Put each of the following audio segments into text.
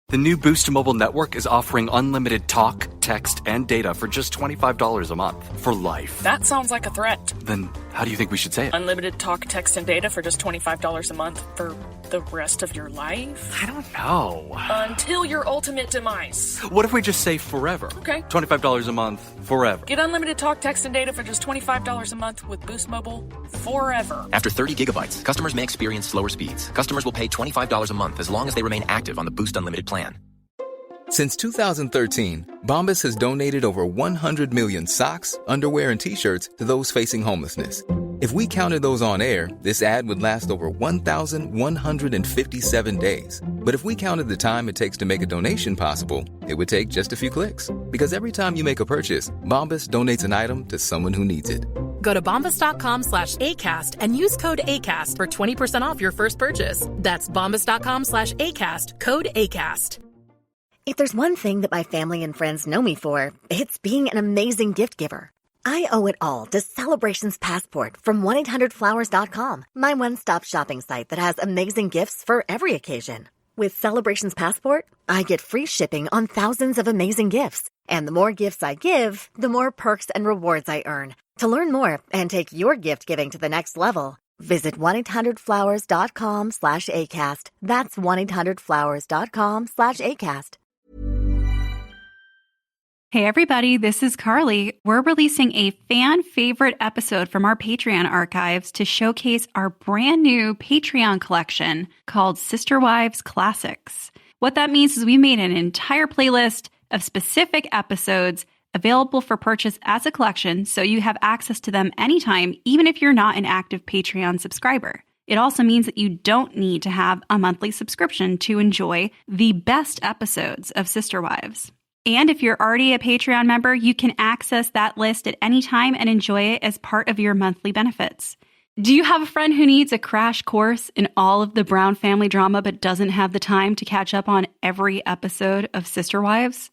The new Boost Mobile network is offering unlimited talk, text, and data for just $25 a month for life. That sounds like a threat. Then how do you think we should say it? Unlimited talk, text, and data for just $25 a month for the rest of your life? I don't know. Until your ultimate demise. What if we just say forever? Okay. $25 a month, forever. Get unlimited talk, text, and data for just $25 a month with Boost Mobile forever. After 30 gigabytes, customers may experience slower speeds. Customers will pay $25 a month as long as they remain active on the Boost Unlimited plan. Since 2013, Bombas has donated over 100 million socks, underwear, and T-shirts to those facing homelessness. If we counted those on air, this ad would last over 1,157 days. But if we counted the time it takes to make a donation possible, it would take just a few clicks. Because every time you make a purchase, Bombas donates an item to someone who needs it. Go to bombas.com/ACAST and use code ACAST for 20% off your first purchase. That's bombas.com/ACAST, code ACAST. If there's one thing that my family and friends know me for, it's being an amazing gift giver. I owe it all to Celebrations Passport from 1-800-Flowers.com, my one-stop shopping site that has amazing gifts for every occasion. With Celebrations Passport, I get free shipping on thousands of amazing gifts. And the more gifts I give, the more perks and rewards I earn. To learn more and take your gift giving to the next level, visit 1-800-Flowers.com/ACAST. That's 1-800-Flowers.com/ACAST. Hey everybody, this is Carly. We're releasing a fan favorite episode from our Patreon archives to showcase our brand new Patreon collection called Sister Wives Classics. What that means is we made an entire playlist of specific episodes available for purchase as a collection, so you have access to them anytime, even if you're not an active Patreon subscriber. It also means that you don't need to have a monthly subscription to enjoy the best episodes of Sister Wives. And if you're already a Patreon member, you can access that list at any time and enjoy it as part of your monthly benefits. Do you have a friend who needs a crash course in all of the Brown family drama but doesn't have the time to catch up on every episode of Sister Wives?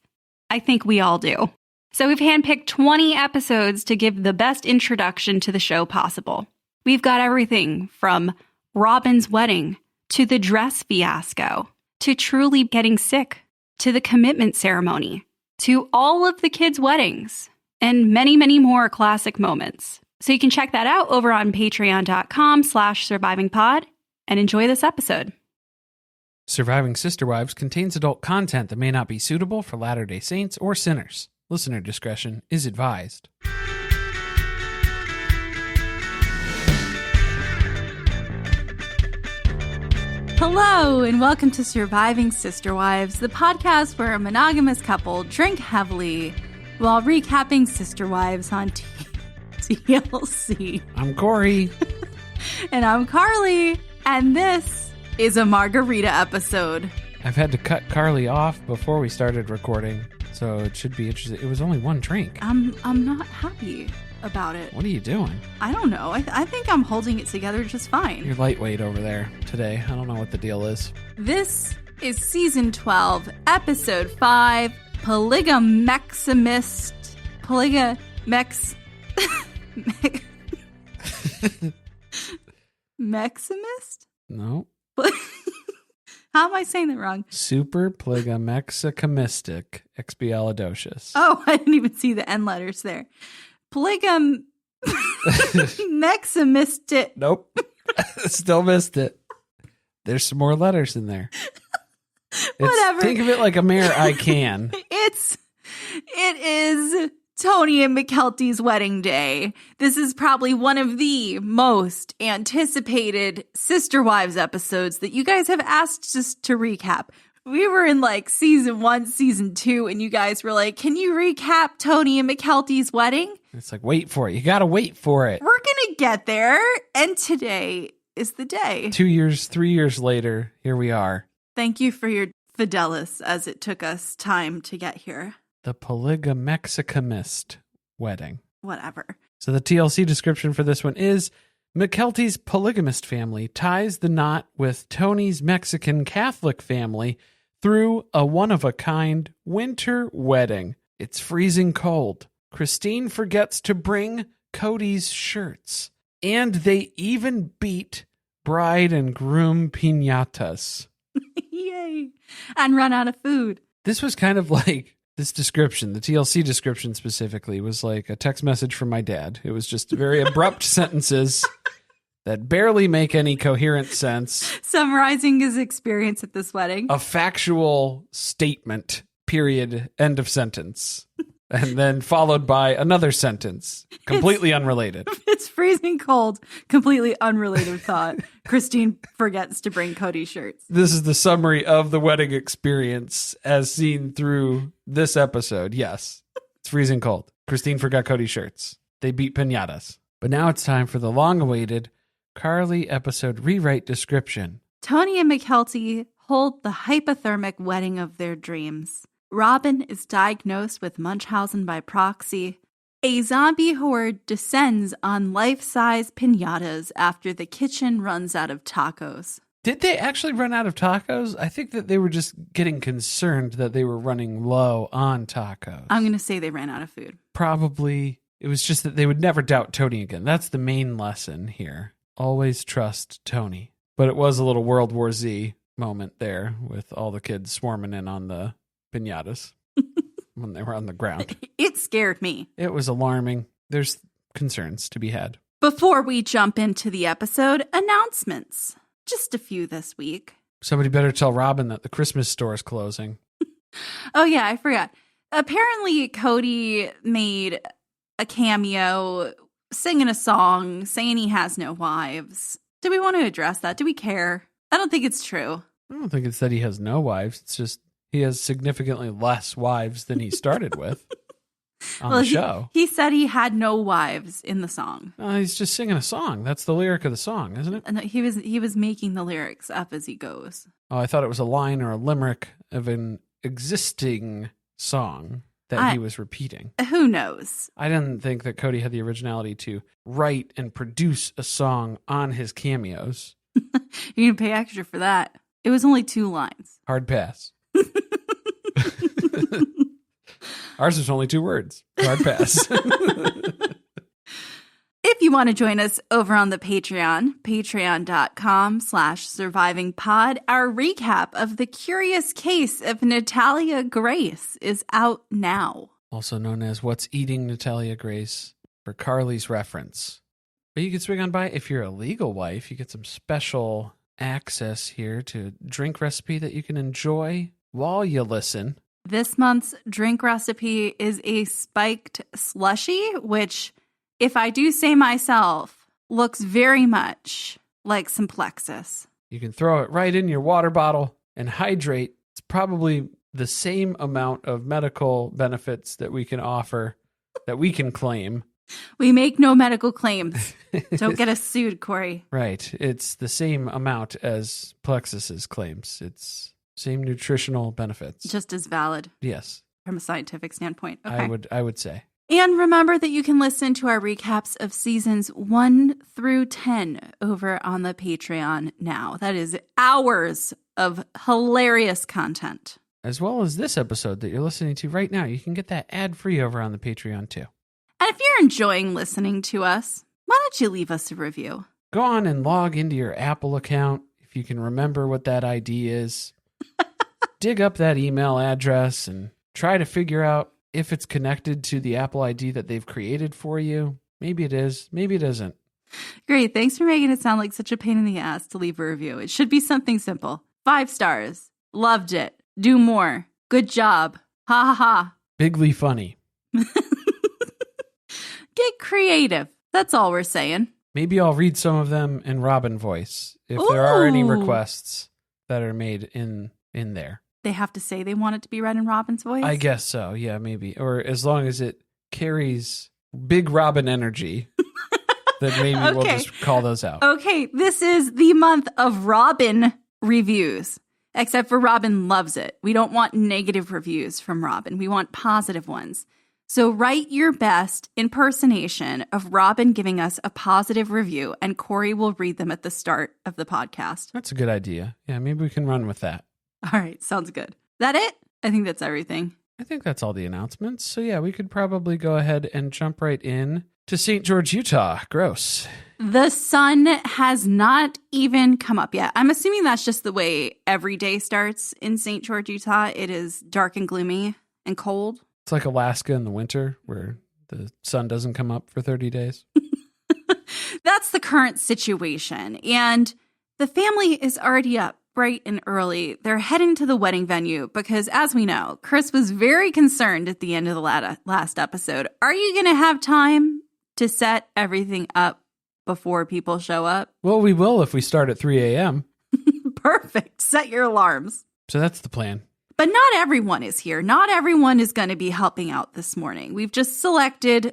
I think we all do. So we've handpicked 20 episodes to give the best introduction to the show possible. We've got everything from Robyn's wedding, to the dress fiasco, to Truly getting sick, to the commitment ceremony, to all of the kids' weddings, and many, many more classic moments. So you can check that out over on patreon.com/survivingpod and enjoy this episode. Surviving Sister Wives contains adult content that may not be suitable for Latter-day Saints or sinners. Listener discretion is advised. Hello, and welcome to Surviving Sister Wives, the podcast where a monogamous couple drink heavily while recapping Sister Wives on TLC. I'm Corey. And I'm Carly. And this is a margarita episode. I've had to cut Carly off before we started recording, so it should be interesting. It was only one drink. I'm not happy about it. What are you doing? I don't know. I think I'm holding it together just fine. You're lightweight over there today. I don't know what the deal is. This is Season 12, Episode 5, PolygaMexicamist... Meximist? No. How am I saying that wrong? Super PolygaMexicamistic expialidocious. Oh, I didn't even see the N letters there. PolygaMexicamist. Nope. Still missed it. There's some more letters in there. Whatever. Think of it like a mere I can. It is Tony and Mykelti's wedding day. This is probably one of the most anticipated Sister Wives episodes that you guys have asked us to recap. We were in like season 1, season 2, and you guys were like, can you recap Tony and Mykelti's wedding? It's like, wait for it. You got to wait for it. We're going to get there. And today is the day. 2 years, 3 years later, here we are. Thank you for your fidelis as it took us time to get here. The PolygaMexicamist Wedding. Whatever. So the TLC description for this one is, Mykelti's polygamist family ties the knot with Tony's Mexican Catholic family through a one-of-a-kind winter wedding. It's freezing cold. Christine forgets to bring Cody's shirts. And they even beat bride and groom pinatas. Yay. And run out of food. This was kind of like this description, the TLC description specifically, was like a text message from my dad. It was just very abrupt sentences that barely make any coherent sense. Summarizing his experience at this wedding. A factual statement, period, end of sentence. And then followed by another sentence, completely unrelated. It's freezing cold, completely unrelated thought. Christine forgets to bring Cody shirts. This is the summary of the wedding experience as seen through this episode. Yes, it's freezing cold. Christine forgot Cody shirts. They beat pinatas. But now it's time for the long-awaited Carly episode rewrite description. Tony and Mykelti hold the hypothermic wedding of their dreams. Robyn is diagnosed with Munchausen by proxy. A zombie horde descends on life-size pinatas after the kitchen runs out of tacos. Did they actually run out of tacos? I think that they were just getting concerned that they were running low on tacos. I'm going to say they ran out of food. Probably. It was just that they would never doubt Tony again. That's the main lesson here. Always trust Tony. But it was a little World War Z moment there with all the kids swarming in on the pinatas when they were on the ground. It scared me. It was alarming. There's concerns to be had. Before we jump into the episode, announcements. Just a few this week. Somebody better tell Robyn that the Christmas store is closing. Oh yeah, I forgot. Apparently Cody made a cameo singing a song saying he has no wives. Do we want to address that? Do we care? I don't think it's true. I don't think it's that he has no wives. It's just he has significantly less wives than he started with on the show. He said he had no wives in the song. He's just singing a song. That's the lyric of the song, isn't it? And he was making the lyrics up as he goes. Oh, I thought it was a line or a limerick of an existing song that he was repeating. Who knows? I didn't think that Cody had the originality to write and produce a song on his cameos. You can pay extra for that. It was only 2 lines. Hard pass. Ours was only 2 words. Hard pass. If you want to join us over on the Patreon, patreon.com/survivingpod, our recap of The Curious Case of Natalia Grace is out now. Also known as What's Eating Natalia Grace, for Carly's reference. But you can swing on by if you're a legal wife. You get some special access here to a drink recipe that you can enjoy while you listen. This month's drink recipe is a spiked slushy, which, if I do say myself, looks very much like some Plexus. You can throw it right in your water bottle and hydrate. It's probably the same amount of medical benefits that we can offer, that we can claim. We make no medical claims. Don't get us sued, Corey. Right. It's the same amount as Plexus's claims. It's same nutritional benefits. Just as valid. Yes. From a scientific standpoint. Okay. I would say. And remember that you can listen to our recaps of seasons 1 through 10 over on the Patreon now. That is hours of hilarious content. As well as this episode that you're listening to right now. You can get that ad-free over on the Patreon too. And if you're enjoying listening to us, why don't you leave us a review? Go on and log into your Apple account if you can remember what that ID is. Dig up that email address and try to figure out if it's connected to the Apple ID that they've created for you. Maybe it is. Maybe it isn't. Great. Thanks for making it sound like such a pain in the ass to leave a review. It should be something simple. 5 stars. Loved it. Do more. Good job. Ha ha ha. Bigly funny. Get creative. That's all we're saying. Maybe I'll read some of them in Robyn voice if there are any requests that are made in there. They have to say they want it to be read in Robyn's voice? I guess so. Yeah, maybe. Or as long as it carries big Robyn energy, then maybe we'll just call those out. Okay, this is the month of Robyn reviews. Except for Robyn loves it. We don't want negative reviews from Robyn. We want positive ones. So write your best impersonation of Robyn giving us a positive review, and Corey will read them at the start of the podcast. That's a good idea. Yeah, maybe we can run with that. All right, sounds good. That it? I think that's everything. I think that's all the announcements. So yeah, we could probably go ahead and jump right in to St. George, Utah. Gross. The sun has not even come up yet. I'm assuming that's just the way every day starts in St. George, Utah. It is dark and gloomy and cold. It's like Alaska in the winter where the sun doesn't come up for 30 days. That's the current situation. And the family is already up bright and early. They're heading to the wedding venue because, as we know, Chris was very concerned at the end of the last episode. Are you going to have time to set everything up before people show up? Well, we will if we start at 3 a.m. Perfect. Set your alarms. So that's the plan. But not everyone is here. Not everyone is going to be helping out this morning. We've just selected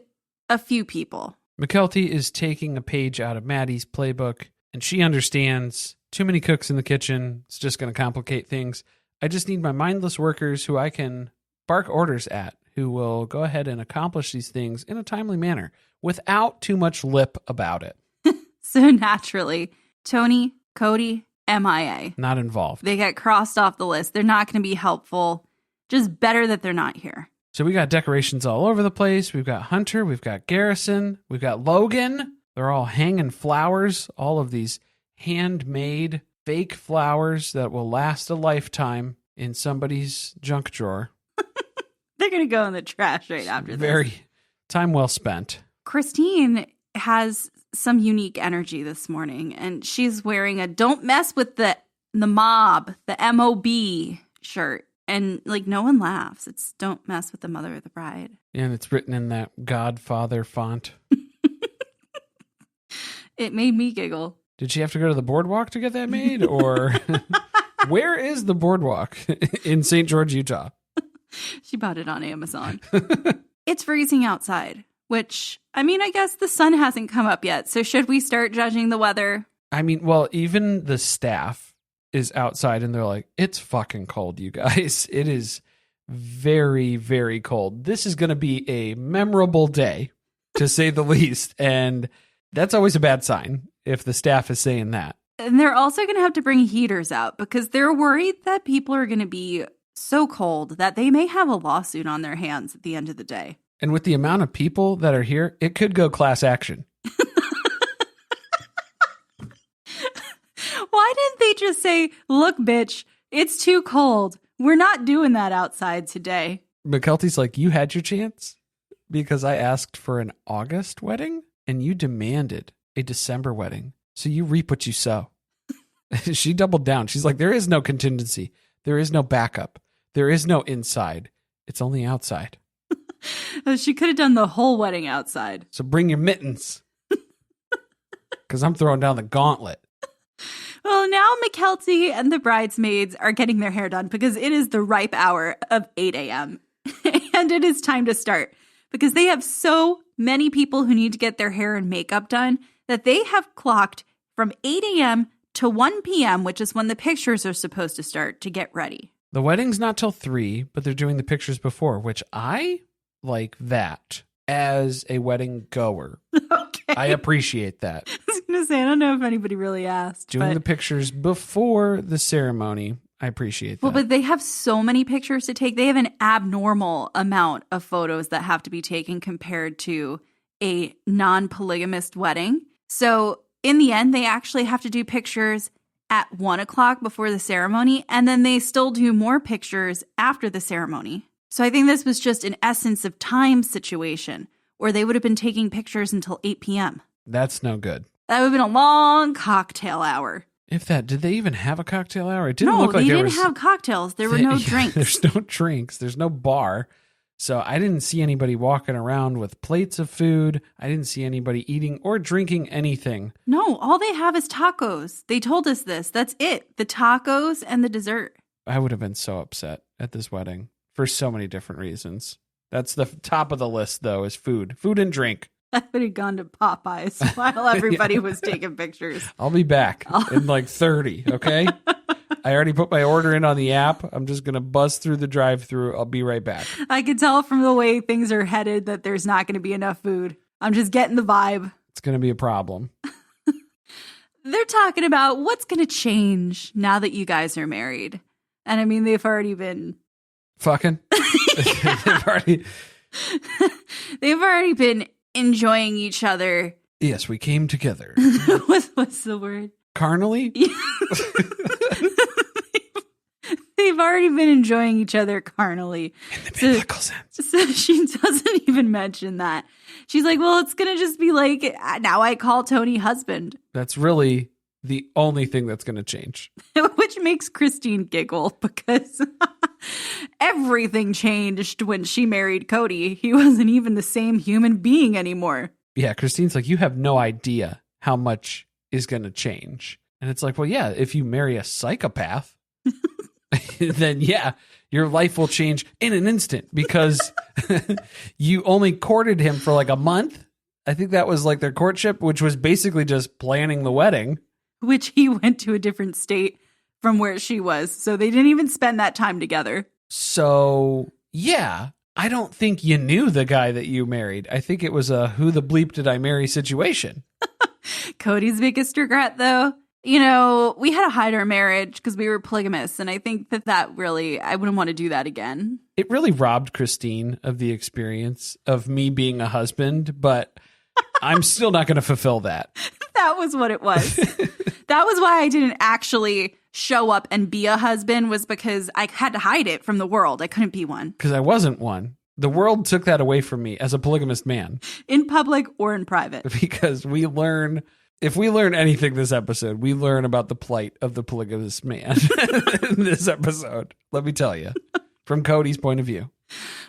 a few people. Mykelti is taking a page out of Maddie's playbook, and she understands too many cooks in the kitchen. It's just going to complicate things. I just need my mindless workers who I can bark orders at, who will go ahead and accomplish these things in a timely manner without too much lip about it. So naturally, Tony, Cody, MIA. Not involved. They get crossed off the list. They're not going to be helpful. Just better that they're not here. So we got decorations all over the place. We've got Hunter. We've got Garrison. We've got Logan. They're all hanging flowers. All of these handmade fake flowers that will last a lifetime in somebody's junk drawer. They're going to go in the trash right after this. Very time well spent. Christine has some unique energy this morning, and she's wearing a "Don't Mess with the Mob," the MOB shirt. And, like, no one laughs. It's "Don't Mess with the Mother of the Bride." And it's written in that Godfather font. It made me giggle. Did she have to go to the boardwalk to get that made? Or where is the boardwalk in St. George, Utah? She bought it on Amazon. It's freezing outside, which, I mean, I guess the sun hasn't come up yet. So should we start judging the weather? I mean, well, even the staff is outside and they're like, it's fucking cold, you guys. It is very, very cold. This is going to be a memorable day, to say the least. And that's always a bad sign if the staff is saying that. And they're also going to have to bring heaters out because they're worried that people are going to be so cold that they may have a lawsuit on their hands at the end of the day. And with the amount of people that are here, it could go class action. Why didn't they just say, look, bitch, it's too cold. We're not doing that outside today. Mykelti's like, you had your chance because I asked for an August wedding and you demanded a December wedding. So you reap what you sow. She doubled down. She's like, there is no contingency. There is no backup. There is no inside. It's only outside. She could have done the whole wedding outside. So bring your mittens because I'm throwing down the gauntlet. Well, now Mykelti and the bridesmaids are getting their hair done because it is the ripe hour of 8 a.m. And it is time to start because they have so many people who need to get their hair and makeup done that they have clocked from 8 a.m. to 1 p.m., which is when the pictures are supposed to start to get ready. The wedding's not till 3, but they're doing the pictures before, which I like that as a wedding goer. Okay. I appreciate that. I was going to say, I don't know if anybody really asked. Doing the pictures before the ceremony, I appreciate that. Well, but they have so many pictures to take. They have an abnormal amount of photos that have to be taken compared to a non-polygamist wedding. So in the end, they actually have to do pictures at 1 o'clock before the ceremony, and then they still do more pictures after the ceremony. So I think this was just an essence of time situation where they would have been taking pictures until 8 p.m. That's no good. That would have been a long cocktail hour. If that, did they even have a cocktail hour? It didn't look like they didn't have cocktails. There were no drinks. There's no drinks. There's no bar. So I didn't see anybody walking around with plates of food. I didn't see anybody eating or drinking anything. No, all they have is tacos. They told us this. That's it. The tacos and the dessert. I would have been so upset at this wedding for so many different reasons. That's the top of the list, though, is food. Food and drink. I would have gone to Popeyes while everybody was taking pictures. I'll be back in like 30, okay? I already put my order in on the app. I'm just going to buzz through the drive-thru. I'll be right back. I could tell from the way things are headed that there's not going to be enough food. I'm just getting the vibe. It's going to be a problem. They're talking about what's going to change now that you guys are married. And I mean, they've already been... Fucking? They've already been enjoying each other. Yes, we came together. What's the word? Carnally? They've already been enjoying each other carnally. In the biblical sense. So she doesn't even mention that. She's like, well, it's going to just be like, now I call Tony husband. That's really the only thing that's going to change. Which makes Christine giggle because everything changed when she married Cody. He wasn't even the same human being anymore. Yeah, Christine's like, you have no idea how much is going to change. And it's like, well, yeah, if you marry a psychopath, then yeah, your life will change in an instant because you only courted him for like a month. I think that was like their courtship, which was basically just planning the wedding. Which he went to a different state from where she was. So they didn't even spend that time together. So, yeah, I don't think you knew the guy that you married. I think it was a who the bleep did I marry situation. Cody's biggest regret, though, you know, we had to hide our marriage because we were polygamists. And I think that really, I wouldn't want to do that again. It really robbed Christine of the experience of me being a husband, but I'm still not going to fulfill that. That was what it was. That was why I didn't actually show up and be a husband, was because I had to hide it from the world. I couldn't be one. Because I wasn't one. The world took that away from me as a polygamist man. In public or in private. Because if we learn anything this episode, we learn about the plight of the polygamist man in this episode. Let me tell you, from Cody's point of view.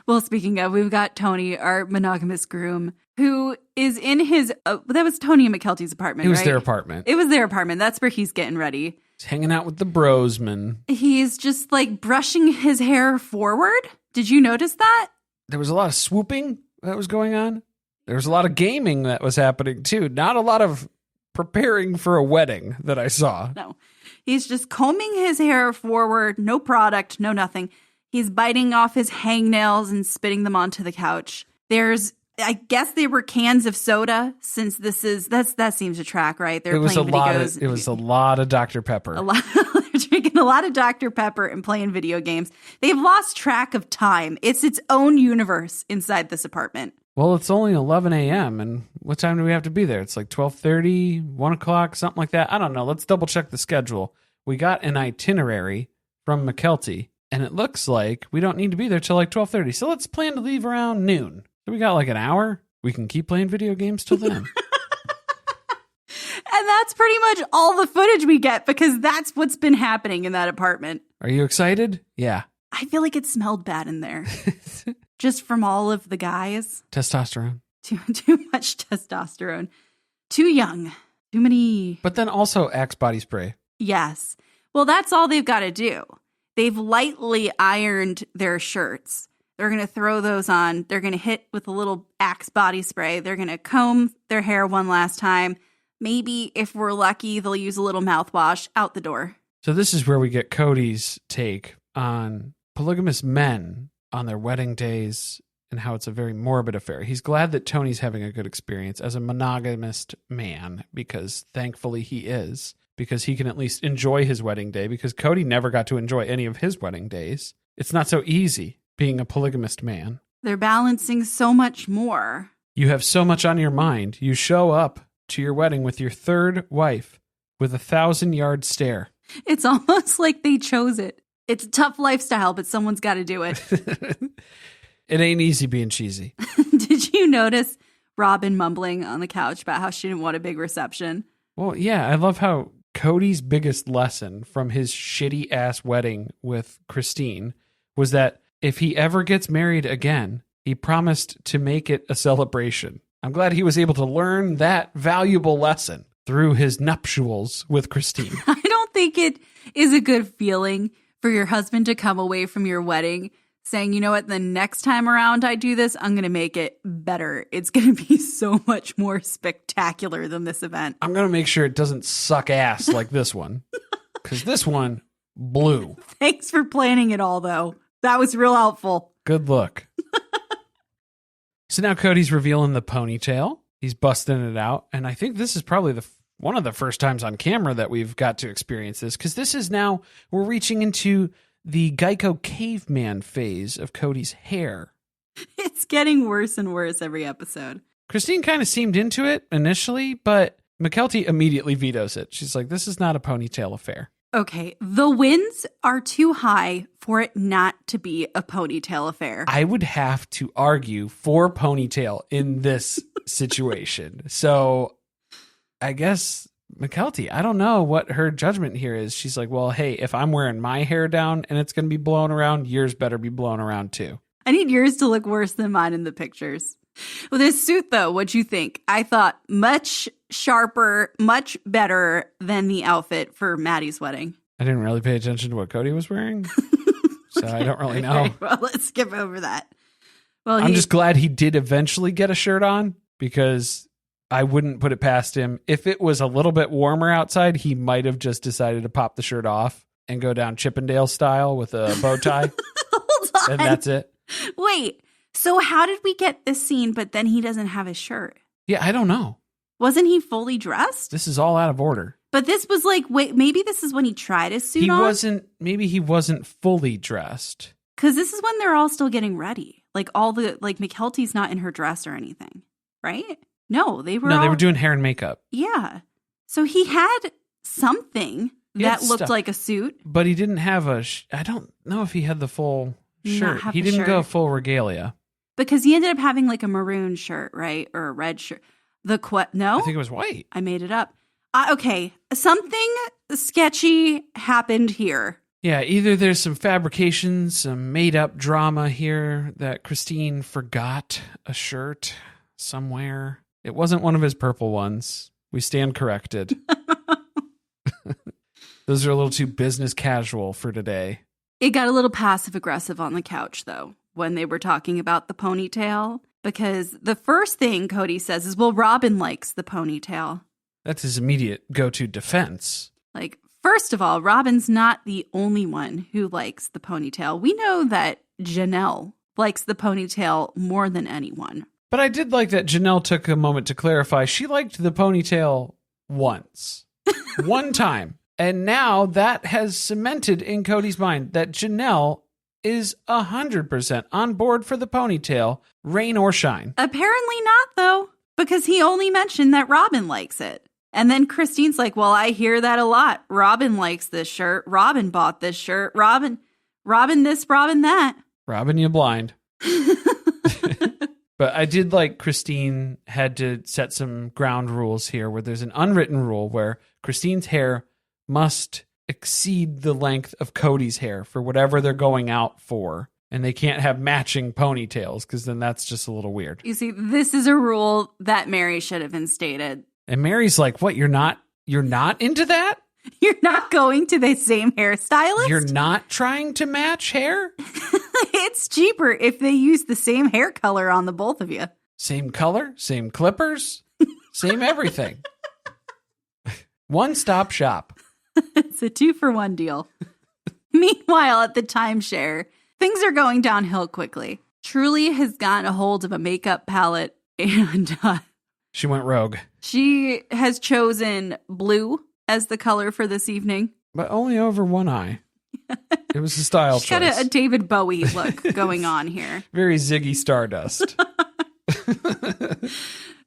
Well, speaking of, we've got Tony, our monogamous groom, who is in his, that was Tony and Mykelti's apartment, It was right? their apartment. It was their apartment. That's where he's getting ready. He's hanging out with the brosman. He's just like brushing his hair forward. Did you notice that? There was a lot of swooping that was going on. There was a lot of gaming that was happening too. Not a lot of preparing for a wedding that I saw. No, he's just combing his hair forward. No product, no nothing. He's biting off his hangnails and spitting them onto the couch. I guess they were cans of soda, since that seems to track, right? They're playing video games. It was a lot of Dr. Pepper. They're drinking a lot of Dr. Pepper and playing video games. They've lost track of time. It's its own universe inside this apartment. Well, it's only 11 a.m. And what time do we have to be there? It's like 12:30, 1 o'clock, something like that. I don't know. Let's double check the schedule. We got an itinerary from Mykelti, and it looks like we don't need to be there till like 12:30. So let's plan to leave around noon. So we got like an hour. We can keep playing video games till then. And that's pretty much all the footage we get, because that's what's been happening in that apartment. Are you excited? Yeah. I feel like it smelled bad in there. Just from all of the guys. Testosterone. Too much testosterone. Too young. Too many. But then also Axe body spray. Yes. Well, that's all they've got to do. They've lightly ironed their shirts. They're going to throw those on. They're going to hit with a little Axe body spray. They're going to comb their hair one last time. Maybe, if we're lucky, they'll use a little mouthwash. Out the door. So this is where we get Cody's take on polygamous men on their wedding days and how it's a very morbid affair. He's glad that Tony's having a good experience as a monogamist man, because thankfully he is, because he can at least enjoy his wedding day, because Cody never got to enjoy any of his wedding days. It's not so easy being a polygamist man. They're balancing so much more. You have so much on your mind. You show up to your wedding with your third wife with a 1,000-yard stare. It's almost like they chose it. It's a tough lifestyle, but someone's got to do it. It ain't easy being cheesy. Did you notice Robyn mumbling on the couch about how she didn't want a big reception? Well, yeah, I love how Cody's biggest lesson from his shitty-ass wedding with Christine was that if he ever gets married again, he promised to make it a celebration. I'm glad he was able to learn that valuable lesson through his nuptials with Christine. I don't think it is a good feeling for your husband to come away from your wedding saying, you know what, the next time around I do this, I'm going to make it better. It's going to be so much more spectacular than this event. I'm going to make sure it doesn't suck ass like this one, because this one blew. Thanks for planning it all, though. That was real helpful. Good look. So now Cody's revealing the ponytail. He's busting it out. And I think this is probably one of the first times on camera that we've got to experience this, because this is now, we're reaching into the Geico caveman phase of Cody's hair. It's getting worse and worse every episode. Christine kind of seemed into it initially, but Mykelti immediately vetoes it. She's like, this is not a ponytail affair. Okay, the winds are too high for it not to be a ponytail affair. I would have to argue for ponytail in this situation. So I guess Mykelti, I don't know what her judgment here is. She's like, well, hey, if I'm wearing my hair down and it's going to be blown around, yours better be blown around too. I need yours to look worse than mine in the pictures. Well, this suit, though, what'd you think? I thought much sharper, much better than the outfit for Maddie's wedding. I didn't really pay attention to what Cody was wearing, so I don't really know. Right, well, let's skip over that. Well, I'm just glad he did eventually get a shirt on, because I wouldn't put it past him. If it was a little bit warmer outside, he might have just decided to pop the shirt off and go down Chippendale style with a bow tie. Hold on. And that's it. Wait, so how did we get this scene, but then he doesn't have his shirt? Yeah, I don't know. Wasn't he fully dressed? This is all out of order. But this was like, wait, maybe this is when he tried his suit on? Maybe he wasn't fully dressed. Because this is when they're all still getting ready. Like Mykelti's not in her dress or anything, right? No, they were doing hair and makeup. Yeah. So he had something that looked like a suit. But he didn't have I don't know if he had the full shirt. He didn't go full regalia. Because he ended up having like a maroon shirt, right? Or a red shirt. No? I think it was white. I made it up. Okay. Something sketchy happened here. Yeah, either there's some fabrication, some made-up drama here that Christine forgot a shirt somewhere. It wasn't one of his purple ones. We stand corrected. Those are a little too business casual for today. It got a little passive-aggressive on the couch, though, when they were talking about the ponytail. Because the first thing Cody says is, well, Robyn likes the ponytail. That's his immediate go-to defense. Like, first of all, Robyn's not the only one who likes the ponytail. We know that Janelle likes the ponytail more than anyone. But I did like that Janelle took a moment to clarify. She liked the ponytail once. One time. And now that has cemented in Cody's mind that Janelle is 100% on board for the ponytail, rain or shine. Apparently not, though, because he only mentioned that Robyn likes it. And then Christine's like, well, I hear that a lot. Robyn likes this shirt. Robyn bought this shirt. Robyn this, Robyn that. Robyn, you blind. But I did like Christine had to set some ground rules here where there's an unwritten rule where Christine's hair must exceed the length of Cody's hair for whatever they're going out for. And they can't have matching ponytails because then that's just a little weird. You see, this is a rule that Mary should have instated. And Mary's like, what, you're not into that? You're not going to the same hairstylist? You're not trying to match hair? It's cheaper if they use the same hair color on the both of you. Same color, same clippers, same everything. One-stop shop. It's a 2-for-1 deal. Meanwhile, at the timeshare, things are going downhill quickly. Truly has gotten a hold of a makeup palette and she went rogue. She has chosen blue as the color for this evening. But only over one eye. It was a style She's choice. got a David Bowie look going on here. Very Ziggy Stardust.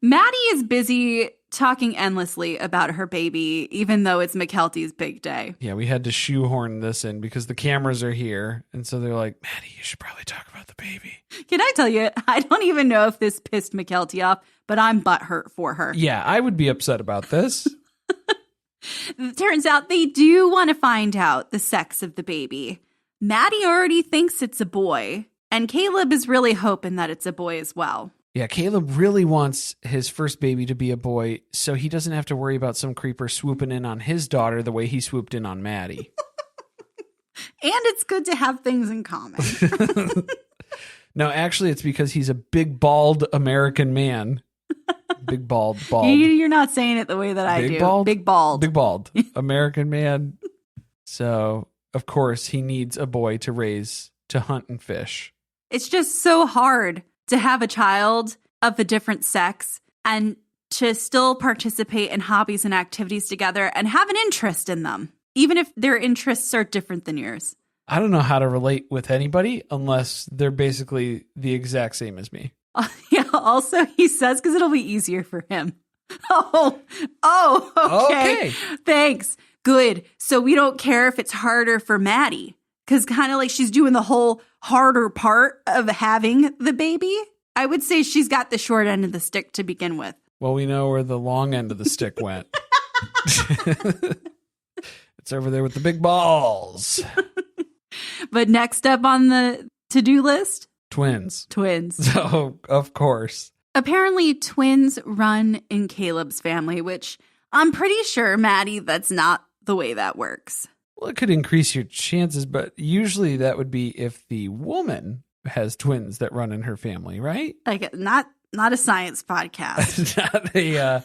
Maddie is busy talking endlessly about her baby, even though it's Mykelti's big day. Yeah, we had to shoehorn this in because the cameras are here. And so they're like, Maddie, you should probably talk about the baby. Can I tell you, I don't even know if this pissed Mykelti off, but I'm butthurt for her. Yeah, I would be upset about this. It turns out they do want to find out the sex of the baby. Maddie already thinks it's a boy, and Caleb is really hoping that it's a boy as well. Yeah, Caleb really wants his first baby to be a boy so he doesn't have to worry about some creeper swooping in on his daughter the way he swooped in on Maddie. And it's good to have things in common. No, actually, it's because he's a big, bald American man. Big, bald. You're not saying it the way that I do. Bald? Big, bald. Big, bald. American man. So, of course, he needs a boy to raise, to hunt and fish. It's just so hard to have a child of a different sex and to still participate in hobbies and activities together and have an interest in them, even if their interests are different than yours. I don't know how to relate with anybody unless they're basically the exact same as me. Yeah, also, he says, because it'll be easier for him. Okay. Okay. Thanks. Good. So we don't care if it's harder for Maddie, because kind of like she's doing the whole harder part of having the baby. I would say she's got the short end of the stick to begin with. Well, we know where the long end of the stick went. It's over there with the big balls. But next up on the to-do list? Twins. So, of course. Apparently, twins run in Caleb's family, which I'm pretty sure, Maddie, that's not the way that works. Well, it could increase your chances, but usually that would be if the woman has twins that run in her family, right? Like, not a science podcast.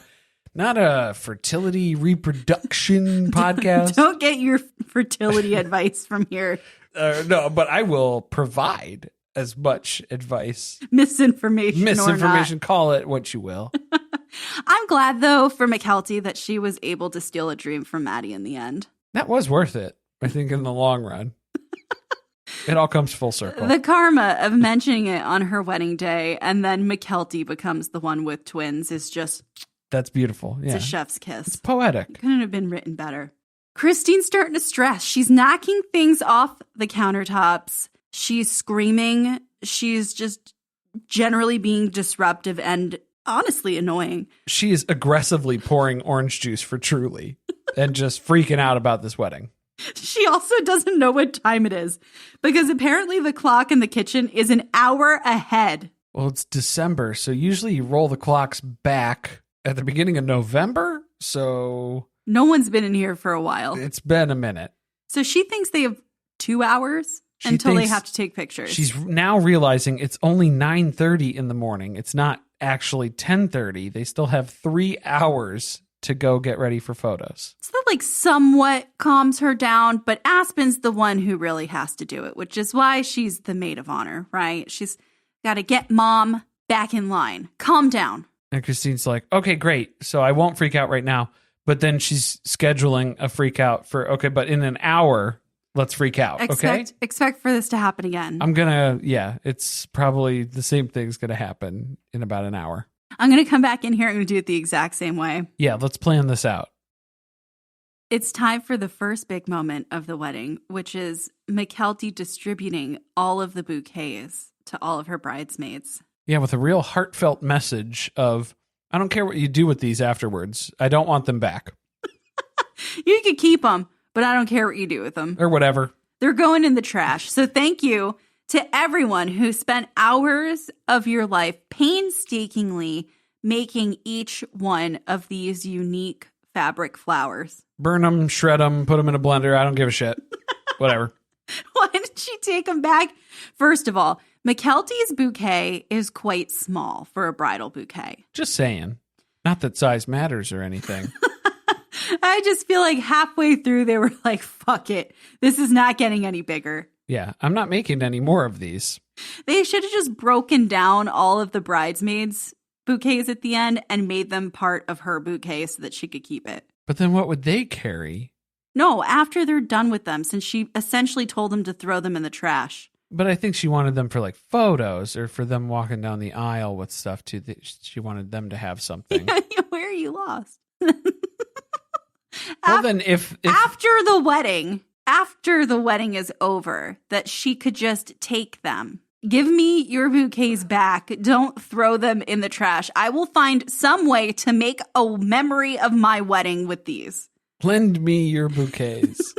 Not a fertility reproduction podcast. Don't get your fertility advice from here. No, but I will provide as much advice. Misinformation, call it what you will. I'm glad, though, for Mykelti that she was able to steal a dream from Maddie in the end. That was worth it, I think, in the long run. It all comes full circle. The karma of mentioning it on her wedding day and then Mykelti becomes the one with twins is just... That's beautiful. Yeah. It's a chef's kiss. It's poetic. Couldn't have been written better. Christine's starting to stress. She's knocking things off the countertops. She's screaming. She's just generally being disruptive and honestly annoying. She is aggressively pouring orange juice for Truly and just freaking out about this wedding. She also doesn't know what time it is because apparently the clock in the kitchen is an hour ahead. Well, it's December, so usually you roll the clocks back at the beginning of November, so... No one's been in here for a while. It's been a minute. So she thinks they have 2 hours until they have to take pictures. She's now realizing it's only 9:30 in the morning. It's not actually 10:30. They still have 3 hours to go get ready for photos. So that like somewhat calms her down, but Aspen's the one who really has to do it, which is why she's the maid of honor, right? She's got to get mom back in line. Calm down. And Christine's like, okay, great. So I won't freak out right now. But then she's scheduling a freak out for, okay, but in an hour, let's freak out, okay? Expect for this to happen again. It's probably the same thing's going to happen in about an hour. I'm going to come back in here. I'm going to do it the exact same way. Yeah, let's plan this out. It's time for the first big moment of the wedding, which is Mykelti distributing all of the bouquets to all of her bridesmaids. Yeah, with a real heartfelt message of, I don't care what you do with these afterwards. I don't want them back. You can keep them, but I don't care what you do with them. Or whatever. They're going in the trash. So thank you to everyone who spent hours of your life painstakingly making each one of these unique fabric flowers. Burn them, shred them, put them in a blender. I don't give a shit. Whatever. Why did she take them back? First of all, Mykelti's bouquet is quite small for a bridal bouquet. Just saying. Not that size matters or anything. I just feel like halfway through they were like, fuck it. This is not getting any bigger. Yeah, I'm not making any more of these. They should have just broken down all of the bridesmaids' bouquets at the end and made them part of her bouquet so that she could keep it. But then what would they carry? No, after they're done with them, since she essentially told them to throw them in the trash. But I think she wanted them for like photos or for them walking down the aisle with stuff too. She wanted them to have something. Where are you lost? Well, then if after the wedding is over, that she could just take them. Give me your bouquets back. Don't throw them in the trash. I will find some way to make a memory of my wedding with these. Lend me your bouquets.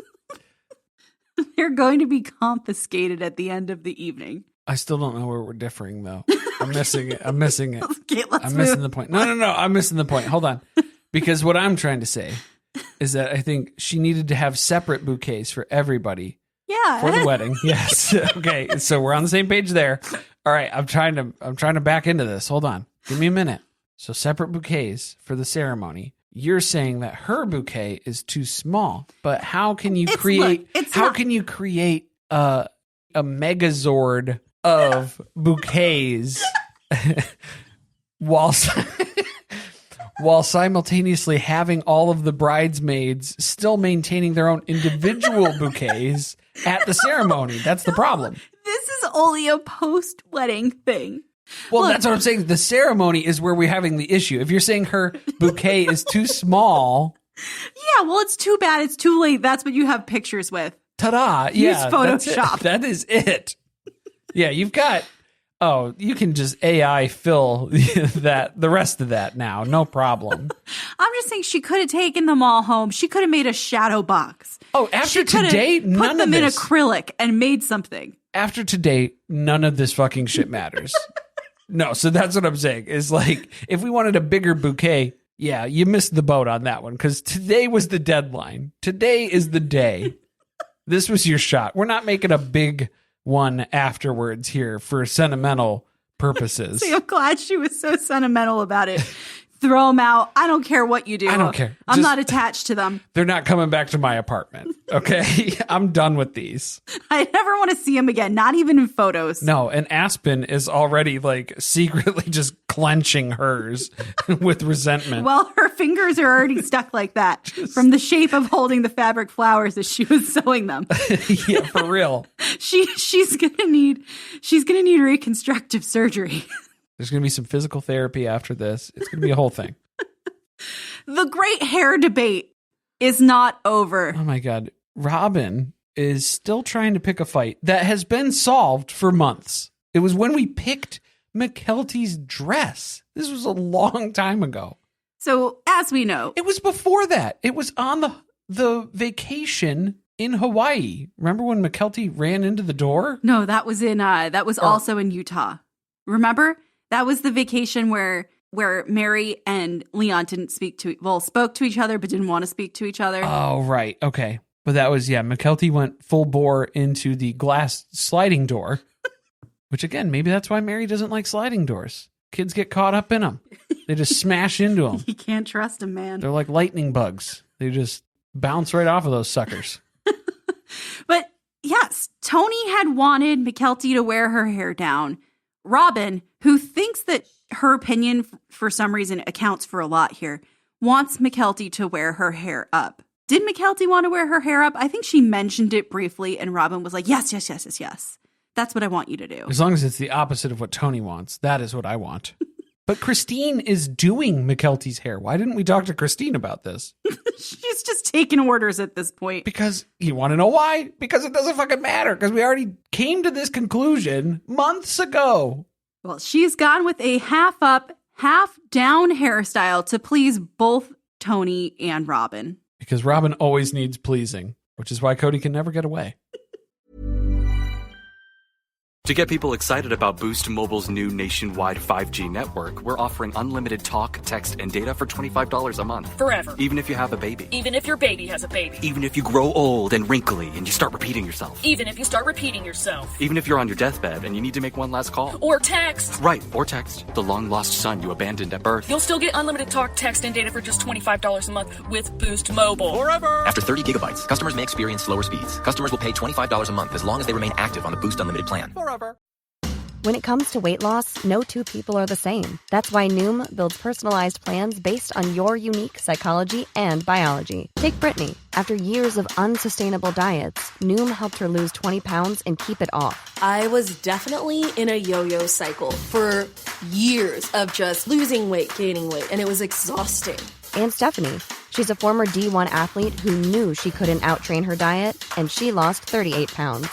They're going to be confiscated at the end of the evening. I still don't know where we're differing, though. I'm missing it. I'm missing it. Okay, I'm missing the point. No. I'm missing the point. Hold on. Because what I'm trying to say is that I think she needed to have separate bouquets for everybody. Yeah. For the wedding. Yes. Okay. So we're on the same page there. All right. I'm trying to back into this. Hold on. Give me a minute. So separate bouquets for the ceremony. You're saying that her bouquet is too small, but how can you create a megazord of bouquets while simultaneously having all of the bridesmaids still maintaining their own individual bouquets at the ceremony? That's the problem. This is only a post-wedding thing. Well, that's what I'm saying. The ceremony is where we're having the issue. If you're saying her bouquet is too small. Yeah, well, it's too bad. It's too late. That's what you have pictures with. Ta-da. Use Photoshop. That is it. Yeah, you've got... Oh, you can just AI fill the rest of that now. No problem. I'm just saying she could have taken them all home. She could have made a shadow box. Oh, after today, none of this. Put them in acrylic and made something. After today, none of this fucking shit matters. No, so that's what I'm saying. Is like, if we wanted a bigger bouquet, yeah, you missed the boat on that one because today was the deadline. Today is the day. This was your shot. We're not making a big one afterwards here for sentimental purposes. See, I'm glad she was so sentimental about it. Throw them out. I don't care what you do. I don't care. I'm not attached to them. They're not coming back to my apartment. Okay. I'm done with these. I never want to see them again. Not even in photos. No. And Aspen is already like secretly just clenching hers with resentment. Well, her fingers are already stuck like that from the shape of holding the fabric flowers as she was sewing them. Yeah, for real. She's gonna need reconstructive surgery. There's going to be some physical therapy after this. It's going to be a whole thing. The great hair debate is not over. Oh my God. Robyn is still trying to pick a fight that has been solved for months. It was when we picked Mykelti's dress. This was a long time ago. So, as we know, it was before that. It was on the vacation in Hawaii. Remember when Mykelti ran into the door? No, that was also in Utah. Remember? That was the vacation where Mary and Leon spoke to each other, but didn't want to speak to each other. Oh, right. Okay. But that was, Mykelti went full bore into the glass sliding door, which again, maybe that's why Mary doesn't like sliding doors. Kids get caught up in them. They just smash into them. You can't trust them, man. They're like lightning bugs. They just bounce right off of those suckers. But yes, Tony had wanted Mykelti to wear her hair down. Robyn, who thinks that her opinion, for some reason, accounts for a lot here, wants Mykelti to wear her hair up. Did Mykelti want to wear her hair up? I think she mentioned it briefly, and Robyn was like, yes. That's what I want you to do. As long as it's the opposite of what Tony wants, that is what I want. But Christine is doing Mykelti's hair. Why didn't we talk to Christine about this? She's just taking orders at this point. Because you want to know why? Because it doesn't fucking matter. Because we already came to this conclusion months ago. Well, she's gone with a half up, half down hairstyle to please both Tony and Robyn. Because Robyn always needs pleasing, which is why Cody can never get away. To get people excited about Boost Mobile's new nationwide 5G network, we're offering unlimited talk, text, and data for $25 a month. Forever. Even if you have a baby. Even if your baby has a baby. Even if you grow old and wrinkly and you start repeating yourself. Even if you start repeating yourself. Even if you're on your deathbed and you need to make one last call. Or text. Right, or text. The long-lost son you abandoned at birth. You'll still get unlimited talk, text, and data for just $25 a month with Boost Mobile. Forever! After 30 gigabytes, customers may experience slower speeds. Customers will pay $25 a month as long as they remain active on the Boost Unlimited plan. Forever. When it comes to weight loss, no two people are the same. That's why Noom builds personalized plans based on your unique psychology and biology. Take Brittany. After years of unsustainable diets, Noom helped her lose 20 pounds and keep it off. I was definitely in a yo-yo cycle for years of just losing weight, gaining weight, and it was exhausting. And Stephanie. She's a former D1 athlete who knew she couldn't outtrain her diet, and she lost 38 pounds.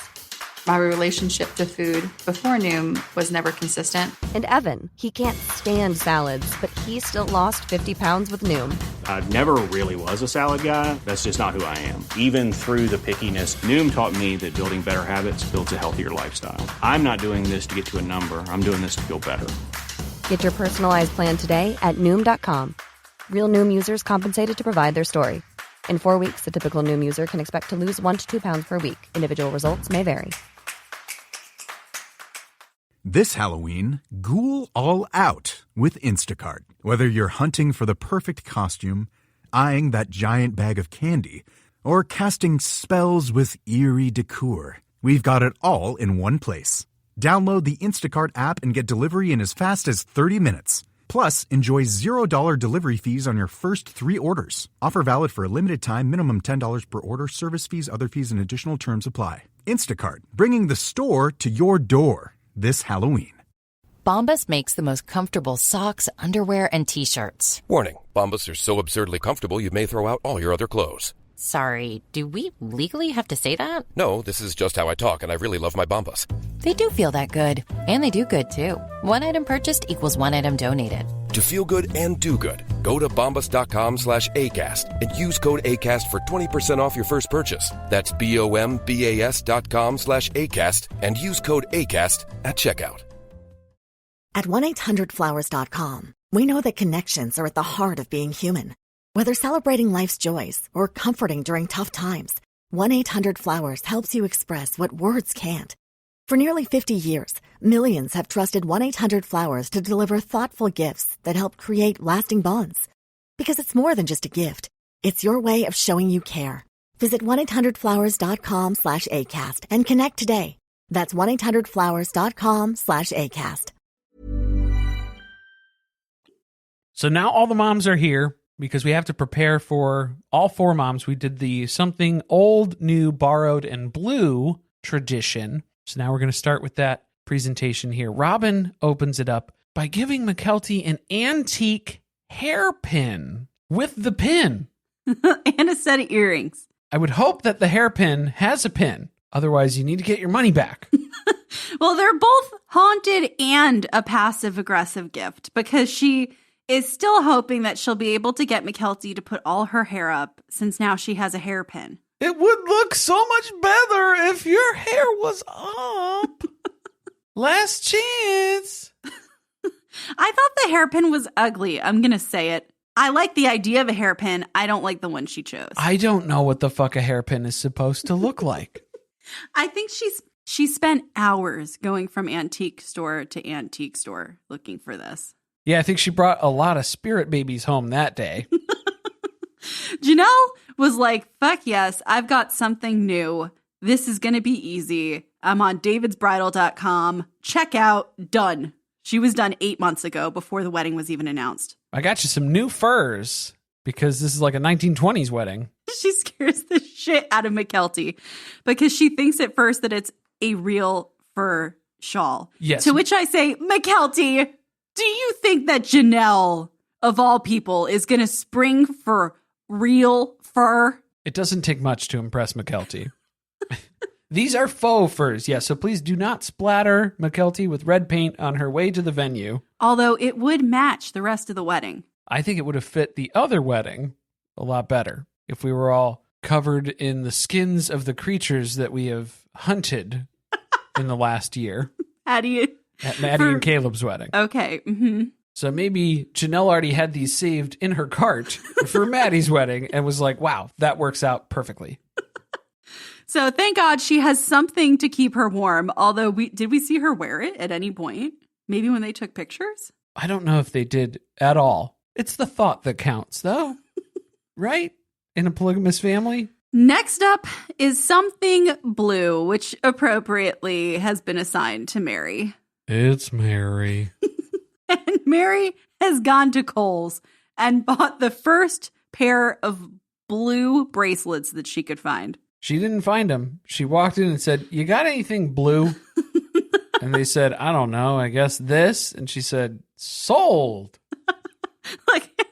My relationship to food before Noom was never consistent. And Evan, he can't stand salads, but he still lost 50 pounds with Noom. I never really was a salad guy. That's just not who I am. Even through the pickiness, Noom taught me that building better habits builds a healthier lifestyle. I'm not doing this to get to a number. I'm doing this to feel better. Get your personalized plan today at Noom.com. Real Noom users compensated to provide their story. In 4 weeks, the typical Noom user can expect to lose 1 to 2 pounds per week. Individual results may vary. This Halloween, ghoul all out with Instacart. Whether you're hunting for the perfect costume, eyeing that giant bag of candy, or casting spells with eerie decor, we've got it all in one place. Download the Instacart app and get delivery in as fast as 30 minutes. Plus, enjoy $0 delivery fees on your first 3 orders. Offer valid for a limited time, minimum $10 per order, service fees, other fees, and additional terms apply. Instacart, bringing the store to your door this Halloween. Bombas makes the most comfortable socks, underwear, and T-shirts. Warning, Bombas are so absurdly comfortable you may throw out all your other clothes. Sorry, do we legally have to say that? No, this is just how I talk, and I really love my Bombas. They do feel that good. And they do good, too. One item purchased equals one item donated. To feel good and do good, go to bombas.com/ACAST and use code ACAST for 20% off your first purchase. That's BOMBAS.com/ACAST and use code ACAST at checkout. At 1-800-Flowers.com, we know that connections are at the heart of being human. Whether celebrating life's joys or comforting during tough times, 1-800-Flowers helps you express what words can't. For nearly 50 years, millions have trusted 1-800-Flowers to deliver thoughtful gifts that help create lasting bonds. Because it's more than just a gift. It's your way of showing you care. Visit 1-800-Flowers.com/ACAST and connect today. That's 1-800-Flowers.com/ACAST. So now all the moms are here because we have to prepare for all four moms. We did the something old, new, borrowed, and blue tradition. So now we're going to start with that presentation here. Robyn opens it up by giving Mykelti an antique hairpin with the pin. And a set of earrings. I would hope that the hairpin has a pin. Otherwise, you need to get your money back. Well, they're both haunted and a passive-aggressive gift because she is still hoping that she'll be able to get Mykelti to put all her hair up since now she has a hairpin. It would look so much better if your hair was up. Last chance. I thought the hairpin was ugly. I'm going to say it. I like the idea of a hairpin. I don't like the one she chose. I don't know what the fuck a hairpin is supposed to look like. I think she spent hours going from antique store to antique store looking for this. Yeah, I think she brought a lot of spirit babies home that day. Janelle was like, fuck yes, I've got something new. This is going to be easy. I'm on davidsbridal.com. Check out. Done. She was done 8 months ago before the wedding was even announced. I got you some new furs because this is like a 1920s wedding. She scares the shit out of Mykelti because she thinks at first that it's a real fur shawl. Yes. To which I say, Mykelti, do you think that Janelle, of all people, is going to spring for real fur? It doesn't take much to impress Mykelti. These are faux furs, yes, so please do not splatter Mykelti with red paint on her way to the venue. Although it would match the rest of the wedding. I think it would have fit the other wedding a lot better if we were all covered in the skins of the creatures that we have hunted in the last year. How do you... At Maddie and Caleb's wedding. Okay. Mm-hmm. So maybe Janelle already had these saved in her cart for Maddie's wedding and was like, wow, that works out perfectly. So thank God she has something to keep her warm. Although, did we see her wear it at any point? Maybe when they took pictures? I don't know if they did at all. It's the thought that counts, though. Right? In a polygamous family? Next up is something blue, which appropriately has been assigned to Mary. It's Mary. And Mary has gone to Kohl's and bought the first pair of blue bracelets that she could find. She didn't find them. She walked in and said, "You got anything blue?" And they said, "I don't know, I guess this." And she said, "Sold." Like,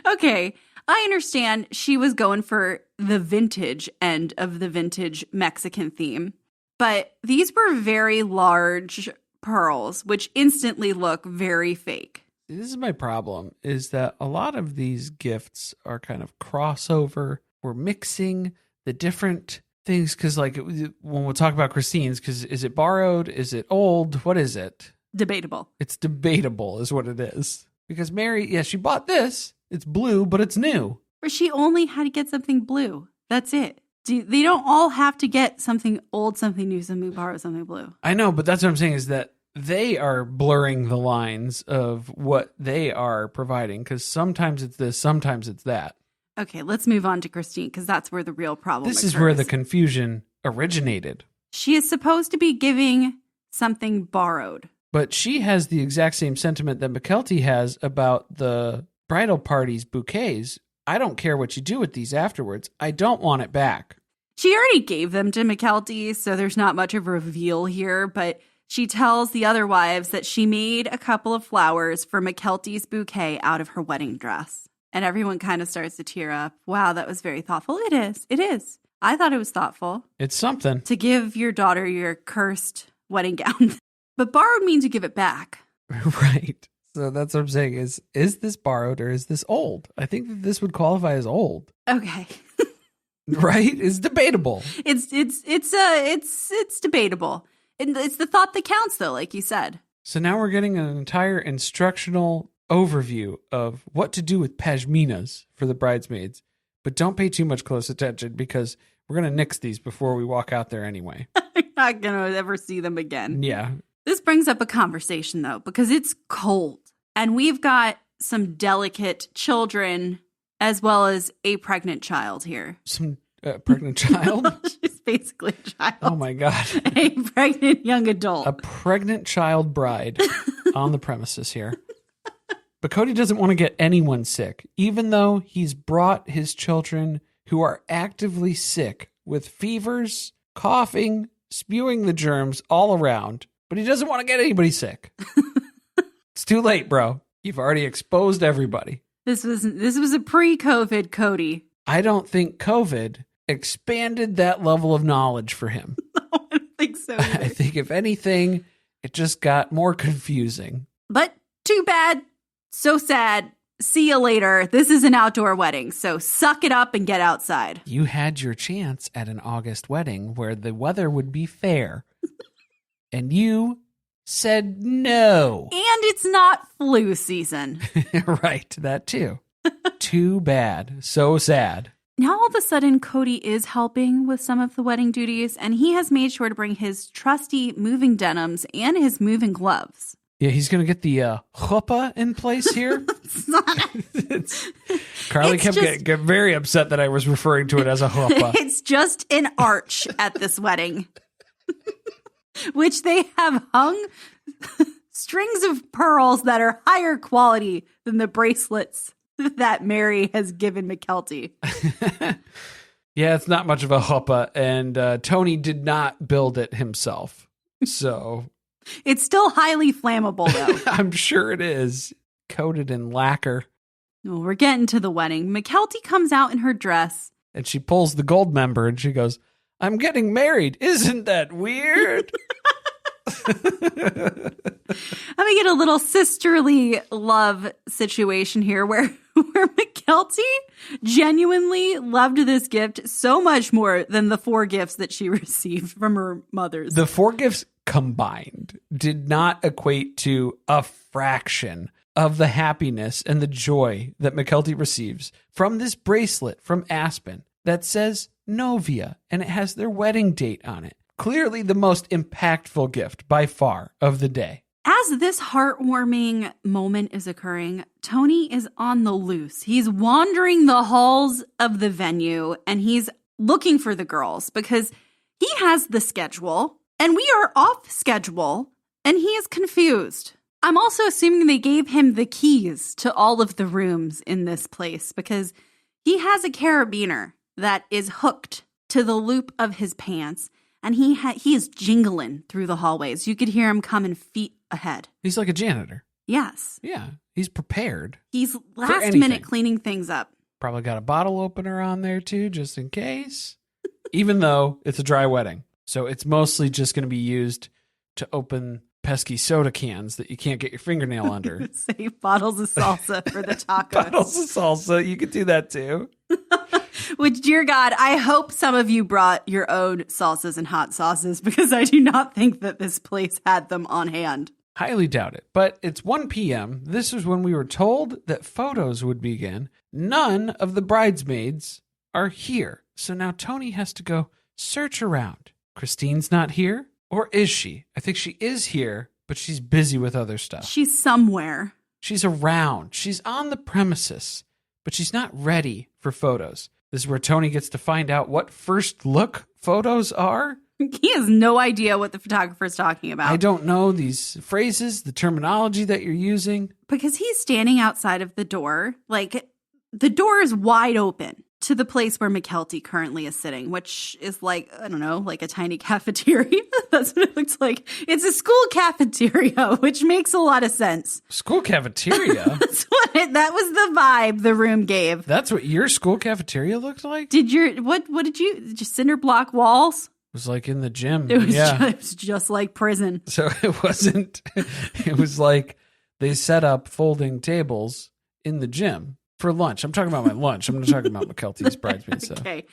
okay, I understand she was going for the vintage end of the vintage Mexican theme, but these were very large pearls, which instantly look very fake. This is my problem, is that a lot of these gifts are kind of crossover. We're mixing the different things, because like when we'll talk about Christine's, because is it borrowed? Is it old? What is it? Debatable. It's debatable is what it is. Because Mary, yeah, she bought this. It's blue, but it's new. Or she only had to get something blue. That's it. They don't all have to get something old, something new, something borrowed, something blue. I know, but that's what I'm saying is that they are blurring the lines of what they are providing, because sometimes it's this, sometimes it's that. Okay, let's move on to Christine, because that's where the real problem This occurs. is where the confusion originated. She is supposed to be giving something borrowed. But she has the exact same sentiment that Mykelti has about the bridal party's bouquets. I don't care what you do with these afterwards. I don't want it back. She already gave them to Mykelti, so there's not much of a reveal here, but She tells the other wives that she made a couple of flowers for Mykelti's bouquet out of her wedding dress. And everyone kind of starts to tear up. Wow, that was very thoughtful. It is. It is. I thought it was thoughtful. It's something. To give your daughter your cursed wedding gown. But borrowed means you give it back. Right. So that's what I'm saying is this borrowed or is this old? I think that this would qualify as old. Okay. Right? It's debatable. It's debatable. And it's the thought that counts, though, like you said. So now we're getting an entire instructional overview of what to do with pashminas for the bridesmaids. But don't pay too much close attention because we're going to nix these before we walk out there anyway. I'm not going to ever see them again. Yeah. This brings up a conversation, though, because it's cold. And we've got some delicate children as well as a pregnant child here. Some pregnant child? She's basically a child. Oh, my God. A pregnant young adult. A pregnant child bride on the premises here. But Cody doesn't want to get anyone sick, even though he's brought his children who are actively sick with fevers, coughing, spewing the germs all around. But he doesn't want to get anybody sick. It's too late, bro. You've already exposed everybody. This was a pre-COVID Cody. I don't think COVID expanded that level of knowledge for him. No, I don't think so either. I think if anything, it just got more confusing. But too bad. So sad. See you later. This is an outdoor wedding, so suck it up and get outside. You had your chance at an August wedding where the weather would be fair. And you said no. And it's not flu season. Right, that too. Too bad. So sad. Now all of a sudden, Cody is helping with some of the wedding duties, and he has made sure to bring his trusty moving denims and his moving gloves. Yeah, he's going to get the chuppah in place here. Carly kept getting very upset that I was referring to it as a chuppah. It's just an arch at this wedding, which they have hung strings of pearls that are higher quality than the bracelets that Mary has given Mykelti. Yeah, it's not much of a chuppah, and Tony did not build it himself. So... It's still highly flammable, though. I'm sure it is. Coated in lacquer. Well, we're getting to the wedding. Mykelti comes out in her dress. And she pulls the gold member and she goes, I'm getting married. Isn't that weird? Let me get a little sisterly love situation here where Mykelti genuinely loved this gift so much more than the 4 gifts that she received from her mothers. The 4 gifts combined did not equate to a fraction of the happiness and the joy that Mykelti receives from this bracelet from Aspen that says Novia and it has their wedding date on it. Clearly the most impactful gift by far of the day. As this heartwarming moment is occurring, Tony is on the loose. He's wandering the halls of the venue and he's looking for the girls because he has the schedule and we are off schedule and he is confused. I'm also assuming they gave him the keys to all of the rooms in this place because he has a carabiner that is hooked to the loop of his pants. And he is jingling through the hallways. You could hear him coming feet ahead. He's like a janitor. Yes. Yeah, he's prepared. He's last minute cleaning things up. Probably got a bottle opener on there too, just in case. Even though it's a dry wedding. So it's mostly just going to be used to open pesky soda cans that you can't get your fingernail under. Save bottles of salsa for the tacos. Bottles of salsa, you could do that too. Which, dear God, I hope some of you brought your own salsas and hot sauces because I do not think that this place had them on hand. Highly doubt it. But it's 1 p.m. This is when we were told that photos would begin. None of the bridesmaids are here. So now Tony has to go search around. Christine's not here? Or is she? I think she is here, but she's busy with other stuff. She's somewhere. She's around. She's on the premises, but she's not ready for photos. This is where Tony gets to find out what first look photos are. He has no idea what the photographer's talking about. I don't know these phrases, the terminology that you're using. Because he's standing outside of the door. Like, the door is wide open. to the place where Mykelti currently is sitting, which is like, I don't know, like a tiny cafeteria. That's what it looks like. It's a school cafeteria, which makes a lot of sense. School cafeteria? That was the vibe the room gave. That's what your school cafeteria looked like? What did you, just cinder block walls? It was like in the gym. It was just like prison. So it wasn't, it was like they set up folding tables in the gym. For lunch. I'm talking about my lunch. I'm not talking about Mykelti's bridesmaid stuff. Okay.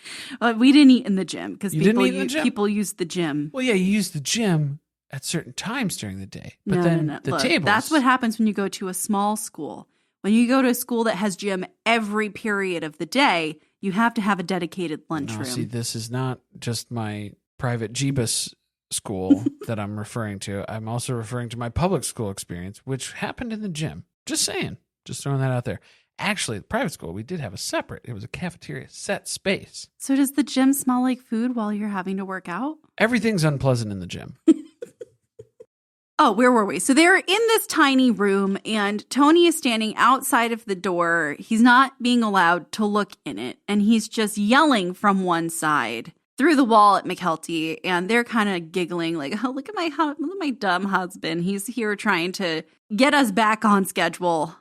We didn't eat in the gym because people use the gym. Well, yeah, you use the gym at certain times during the day. But No. the Look, tables. that's what happens when you go to a small school. When you go to a school that has gym every period of the day, you have to have a dedicated lunchroom. See, this is not just my private Jeebus school that I'm referring to. I'm also referring to my public school experience, which happened in the gym. Just saying. Just throwing that out there. Actually, the private school, we did have it was a cafeteria set space. So does the gym smell like food while you're having to work out? Everything's unpleasant in the gym. Oh, where were we? So they're in this tiny room and Tony is standing outside of the door. He's not being allowed to look in it. And he's just yelling from one side through the wall at Mykelti. And they're kind of giggling like, oh, look at my dumb husband. He's here trying to get us back on schedule.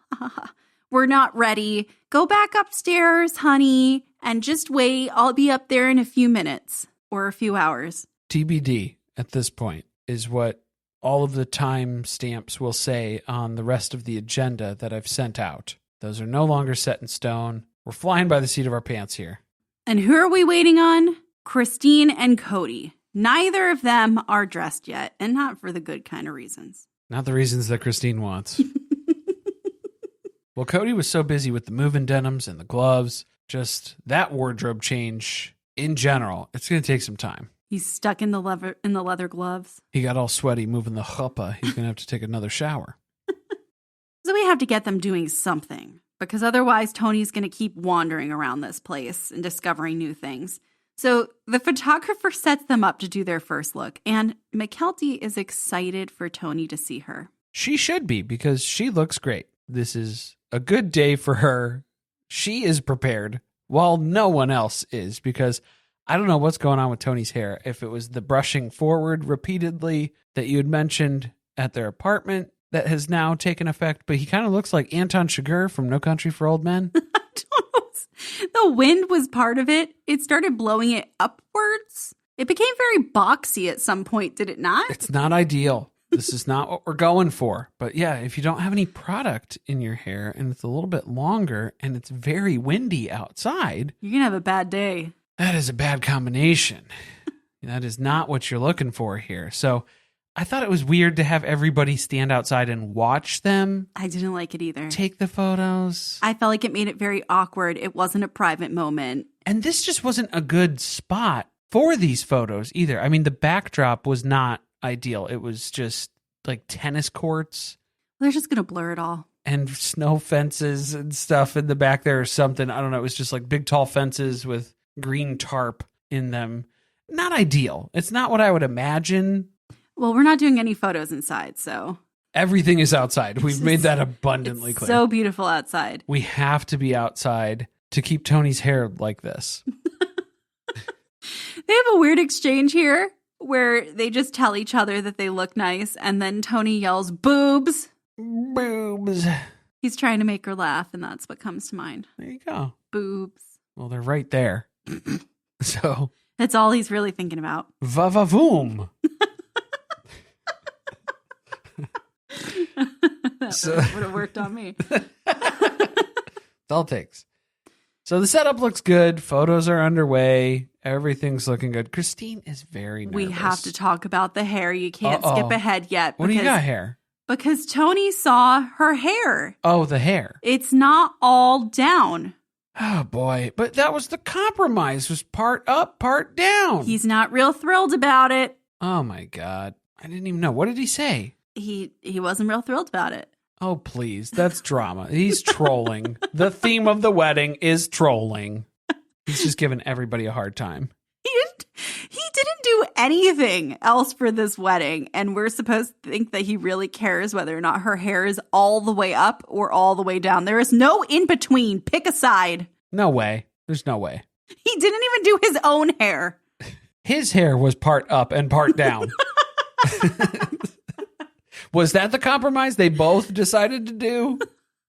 We're not ready. Go back upstairs, honey, and just wait. I'll be up there in a few minutes or a few hours. TBD at this point is what all of the time stamps will say on the rest of the agenda that I've sent out. Those are no longer set in stone. We're flying by the seat of our pants here. And who are we waiting on? Christine and Cody. Neither of them are dressed yet, and not for the good kind of reasons. Not the reasons that Christine wants. Well, Cody was so busy with the moving denims and the gloves, just that wardrobe change in general, it's going to take some time. He's stuck in the leather gloves. He got all sweaty moving the chuppah. He's going to have to take another shower. So we have to get them doing something, because otherwise Tony's going to keep wandering around this place and discovering new things. So the photographer sets them up to do their first look, and Mykelti is excited for Tony to see her. She should be, because she looks great. This is a good day for her. She is prepared while no one else is, because I don't know what's going on with Tony's hair. If it was the brushing forward repeatedly that you had mentioned at their apartment that has now taken effect, but he kind of looks like Anton Chigurh from No Country for Old Men. I don't know. The wind was part of it. It started blowing it upwards. It became very boxy at some point, did it not? It's not ideal. This is not what we're going for. But yeah, if you don't have any product in your hair and it's a little bit longer and it's very windy outside, you're going to have a bad day. That is a bad combination. That is not what you're looking for here. So I thought it was weird to have everybody stand outside and watch them. I didn't like it either. Take the photos. I felt like it made it very awkward. It wasn't a private moment. And this just wasn't a good spot for these photos either. I mean, the backdrop was not ideal. It was just like tennis courts. They're just going to blur it all. And snow fences and stuff in the back there or something. I don't know. It was just like big, tall fences with green tarp in them. Not ideal. It's not what I would imagine. Well, we're not doing any photos inside, so. Everything is outside. We've made that abundantly clear. So beautiful outside. We have to be outside to keep Tony's hair like this. They have a weird exchange here where they just tell each other that they look nice, and then Tony yells, boobs. Boobs. He's trying to make her laugh, and that's what comes to mind. There you go. Boobs. Well, they're right there. So. That's all he's really thinking about. Va-va-voom. That would have worked on me. It's all it takes. So the setup looks good. Photos are underway. Everything's looking good. Christine is very nervous. We have to talk about the hair. You can't skip ahead yet. What do you got, hair? Because Tony saw her hair. Oh, the hair. It's not all down. Oh, boy. But that was the compromise. It was part up, part down. He's not real thrilled about it. Oh, my God. I didn't even know. What did he say? He wasn't real thrilled about it. Oh, please. That's drama. He's trolling. The theme of the wedding is trolling. He's just giving everybody a hard time. He didn't do anything else for this wedding, and we're supposed to think that he really cares whether or not her hair is all the way up or all the way down. There is no in between. Pick a side. No way. There's no way. He didn't even do his own hair. His hair was part up and part down. Was that the compromise they both decided to do?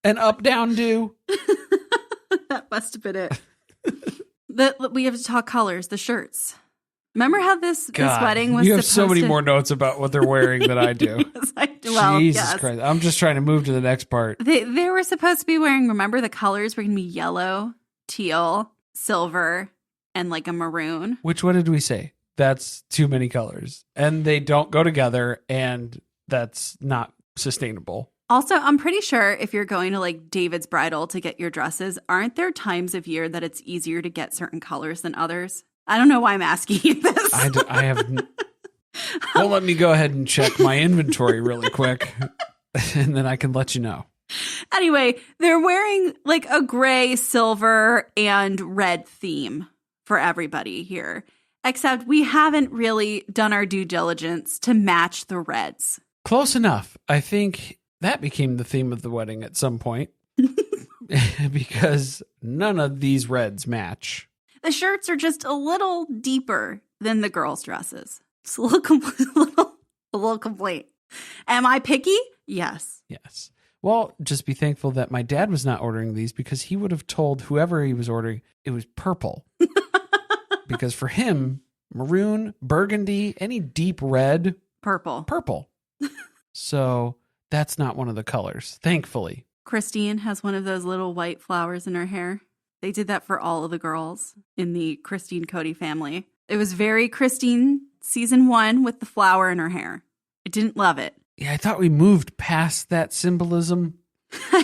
An up-down do? That must have been it. We have to talk colors, the shirts. Remember how this wedding was you have supposed so many to... more notes about what they're wearing than I do. Yes, I do. Well, Jesus yes. Christ. I'm just trying to move to the next part. They were supposed to be wearing, remember, the colors were going to be yellow, teal, silver, and like a maroon. Which one did we say? That's too many colors. And they don't go together, and that's not sustainable. Also, I'm pretty sure if you're going to like David's Bridal to get your dresses, aren't there times of year that it's easier to get certain colors than others? I don't know why I'm asking you this. I have... Well, let me go ahead and check my inventory really quick, and then I can let you know. Anyway, they're wearing like a gray, silver, and red theme for everybody here. Except we haven't really done our due diligence to match the reds. Close enough. I think that became the theme of the wedding at some point. Because none of these reds match. The shirts are just a little deeper than the girls' dresses. It's a little complaint. Am I picky? Yes. Yes. Well, just be thankful that my dad was not ordering these, because he would have told whoever he was ordering it was purple. Because for him, maroon, burgundy, any deep red. Purple. So that's not one of the colors, thankfully. Christine has one of those little white flowers in her hair. They did that for all of the girls in the Christine Cody family. It was very Christine season 1 with the flower in her hair. I didn't love it. Yeah, I thought we moved past that symbolism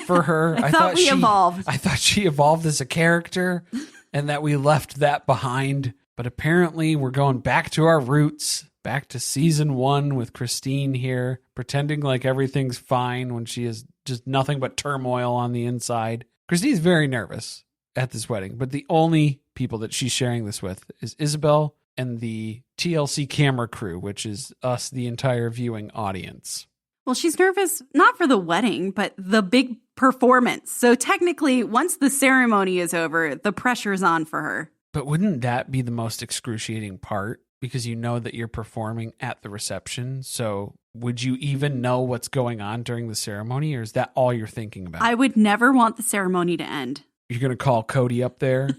for her. I thought we evolved. I thought she evolved as a character and that we left that behind. But apparently we're going back to our roots, back to season 1 with Christine here, pretending like everything's fine when she is just nothing but turmoil on the inside. Christine's very nervous at this wedding, but the only people that she's sharing this with is Isabel and the TLC camera crew, which is us, the entire viewing audience. Well, she's nervous not for the wedding, but the big performance. So technically, once the ceremony is over, the pressure's on for her. But wouldn't that be the most excruciating part? Because you know that you're performing at the reception. So would you even know what's going on during the ceremony, or is that all you're thinking about? I would never want the ceremony to end. You're going to call Cody up there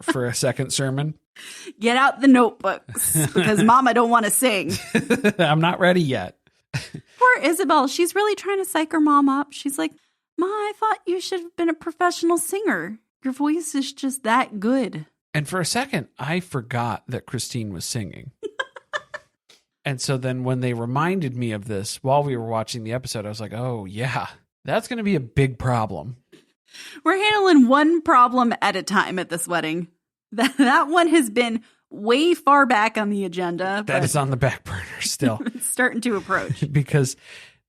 for a second sermon? Get out the notebooks, because Mama don't want to sing. I'm not ready yet. Poor Isabel. She's really trying to psych her mom up. She's like, Ma, I thought you should have been a professional singer. Your voice is just that good. And for a second, I forgot that Christine was singing. And so then when they reminded me of this while we were watching the episode, I was like, oh, yeah, that's going to be a big problem. We're handling one problem at a time at this wedding. That one has been way far back on the agenda. That is on the back burner still. It's starting to approach. Because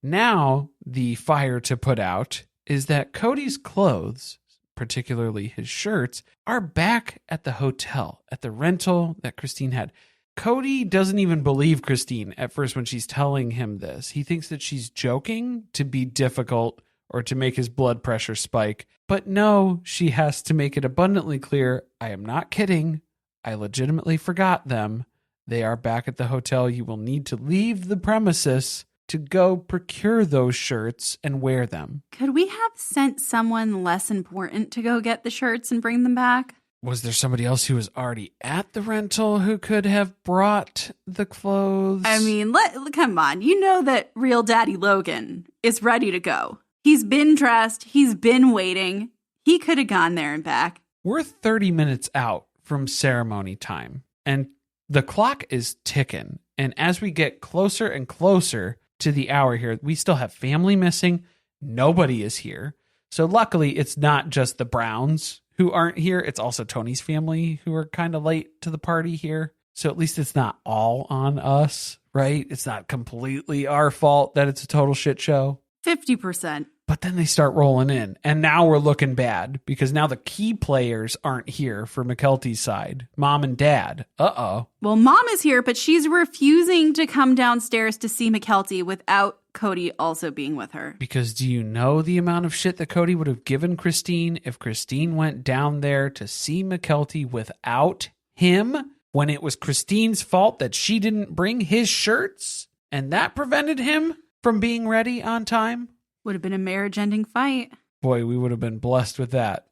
now the fire to put out is that Cody's clothes, particularly his shirts, are back at the hotel, at the rental that Christine had. Cody doesn't even believe Christine at first when she's telling him this. He thinks that she's joking to be difficult or to make his blood pressure spike. But no, she has to make it abundantly clear, I am not kidding. I legitimately forgot them. They are back at the hotel. You will need to leave the premises to go procure those shirts and wear them. Could we have sent someone less important to go get the shirts and bring them back? Was there somebody else who was already at the rental who could have brought the clothes? I mean, come on. You know that real Daddy Logan is ready to go. He's been dressed. He's been waiting. He could have gone there and back. We're 30 minutes out from ceremony time, and the clock is ticking. And as we get closer and closer to the hour here, we still have family missing. Nobody is here. So luckily, it's not just the Browns who aren't here. It's also Tony's family who are kind of late to the party here. So at least it's not all on us, right? It's not completely our fault that it's a total shit show. 50%. But then they start rolling in, and now we're looking bad because now the key players aren't here for Mykelti's side. Mom and Dad. Uh-oh. Well, Mom is here, but she's refusing to come downstairs to see Mykelti without Cody also being with her. Because do you know the amount of shit that Cody would have given Christine if Christine went down there to see Mykelti without him when it was Christine's fault that she didn't bring his shirts and that prevented him from being ready on time? Would have been a marriage-ending fight. Boy, we would have been blessed with that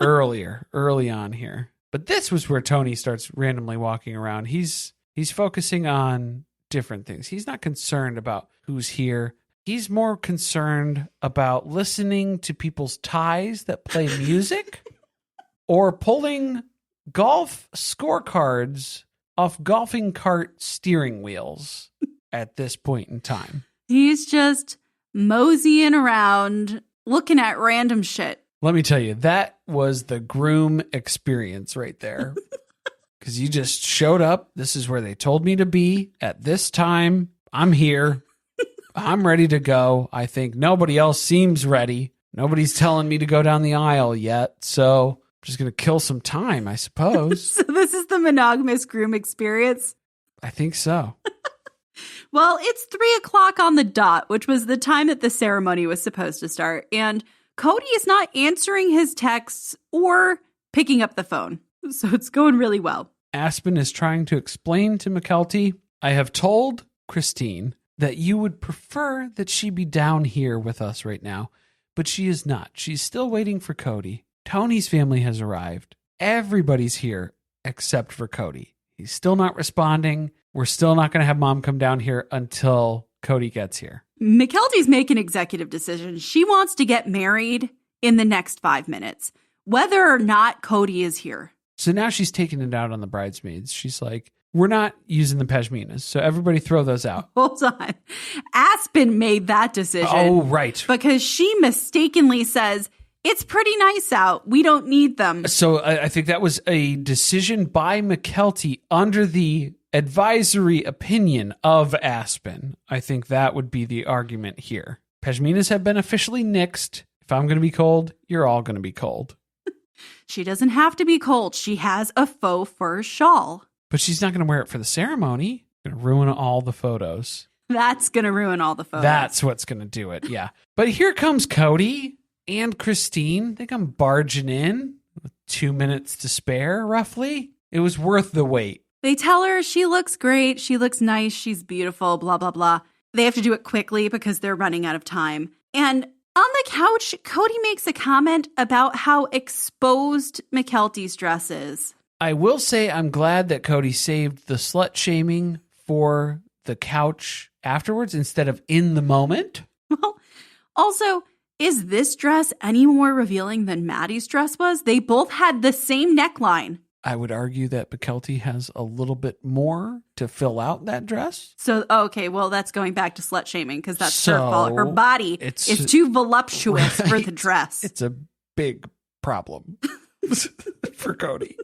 early on here. But this was where Tony starts randomly walking around. He's focusing on different things. He's not concerned about who's here. He's more concerned about listening to people's ties that play music or pulling golf scorecards off golfing cart steering wheels at this point in time. He's just moseying around, looking at random shit. Let me tell you, that was the groom experience right there. Because you just showed up. This is where they told me to be at this time. I'm here. I'm ready to go. I think nobody else seems ready. Nobody's telling me to go down the aisle yet. So I'm just going to kill some time, I suppose. So this is the monogamous groom experience? I think so. Well, it's 3:00 on the dot, which was the time that the ceremony was supposed to start. And Cody is not answering his texts or picking up the phone. So it's going really well. Aspen is trying to explain to Mykelti, I have told Christine that you would prefer that she be down here with us right now, but she is not. She's still waiting for Cody. Tony's family has arrived. Everybody's here except for Cody. He's still not responding. We're still not going to have Mom come down here until Cody gets here. Mykelti's making an executive decision. She wants to get married in the next 5 minutes, whether or not Cody is here. So now she's taking it out on the bridesmaids. She's like, we're not using the pashminas, so everybody throw those out. Hold on. Aspen made that decision. Oh, right. Because she mistakenly says, it's pretty nice out. We don't need them. So I think that was a decision by Mykelti under the advisory opinion of Aspen. I think that would be the argument here. Pashminas have been officially nixed. If I'm going to be cold, you're all going to be cold. She doesn't have to be cold. She has a faux fur shawl. But she's not going to wear it for the ceremony. Going to ruin all the photos. That's going to ruin all the photos. That's what's going to do it, yeah. But here comes Cody and Christine. They come barging in with 2 minutes to spare, roughly. It was worth the wait. They tell her she looks great, she looks nice, she's beautiful, blah, blah, blah. They have to do it quickly because they're running out of time. And on the couch, Cody makes a comment about how exposed Mykelti's dress is. I will say I'm glad that Cody saved the slut shaming for the couch afterwards instead of in the moment. Well, also, is this dress any more revealing than Maddie's dress was? They both had the same neckline. I would argue that Mykelti has a little bit more to fill out that dress. So, okay, well, that's going back to slut shaming because that's her fault. Her body is too voluptuous for the dress. It's a big problem for Cody.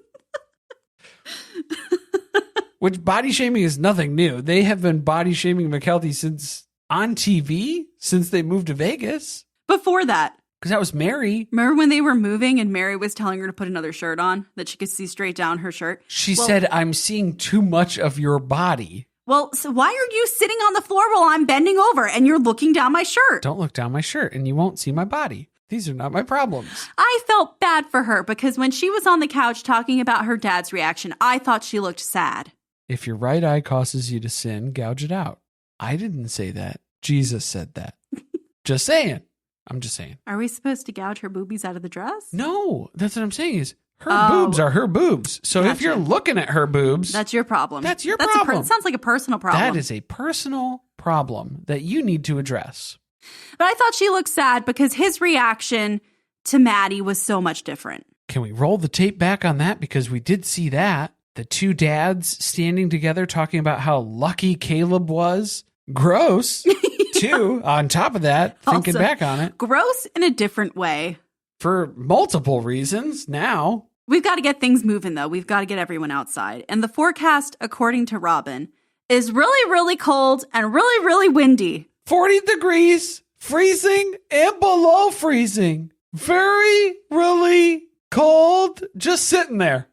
Which body shaming is nothing new. They have been body shaming Mykelti since on TV, since they moved to Vegas. Before that. Because that was Mary. Remember when they were moving and Mary was telling her to put another shirt on that she could see straight down her shirt? She said, I'm seeing too much of your body. Well, so why are you sitting on the floor while I'm bending over and you're looking down my shirt? Don't look down my shirt and you won't see my body. These are not my problems. I felt bad for her because when she was on the couch talking about her dad's reaction, I thought she looked sad. If your right eye causes you to sin, gouge it out. I didn't say that. Jesus said that. Just saying. I'm just saying. Are we supposed to gouge her boobies out of the dress? No, that's what I'm saying is her boobs are her boobs. So if you're looking at her boobs, that's your problem. That's your problem. Sounds like a personal problem. That is a personal problem that you need to address. But I thought she looked sad because his reaction to Maddie was so much different. Can we roll the tape back on that? Because we did see that. The two dads standing together talking about how lucky Caleb was. Gross. Too, on top of that, thinking also, back on it. Gross in a different way. For multiple reasons now. We've got to get things moving, though. We've got to get everyone outside. And the forecast, according to Robyn, is really, really cold and really, really windy. 40 degrees freezing and below freezing. Very, really cold, just sitting there.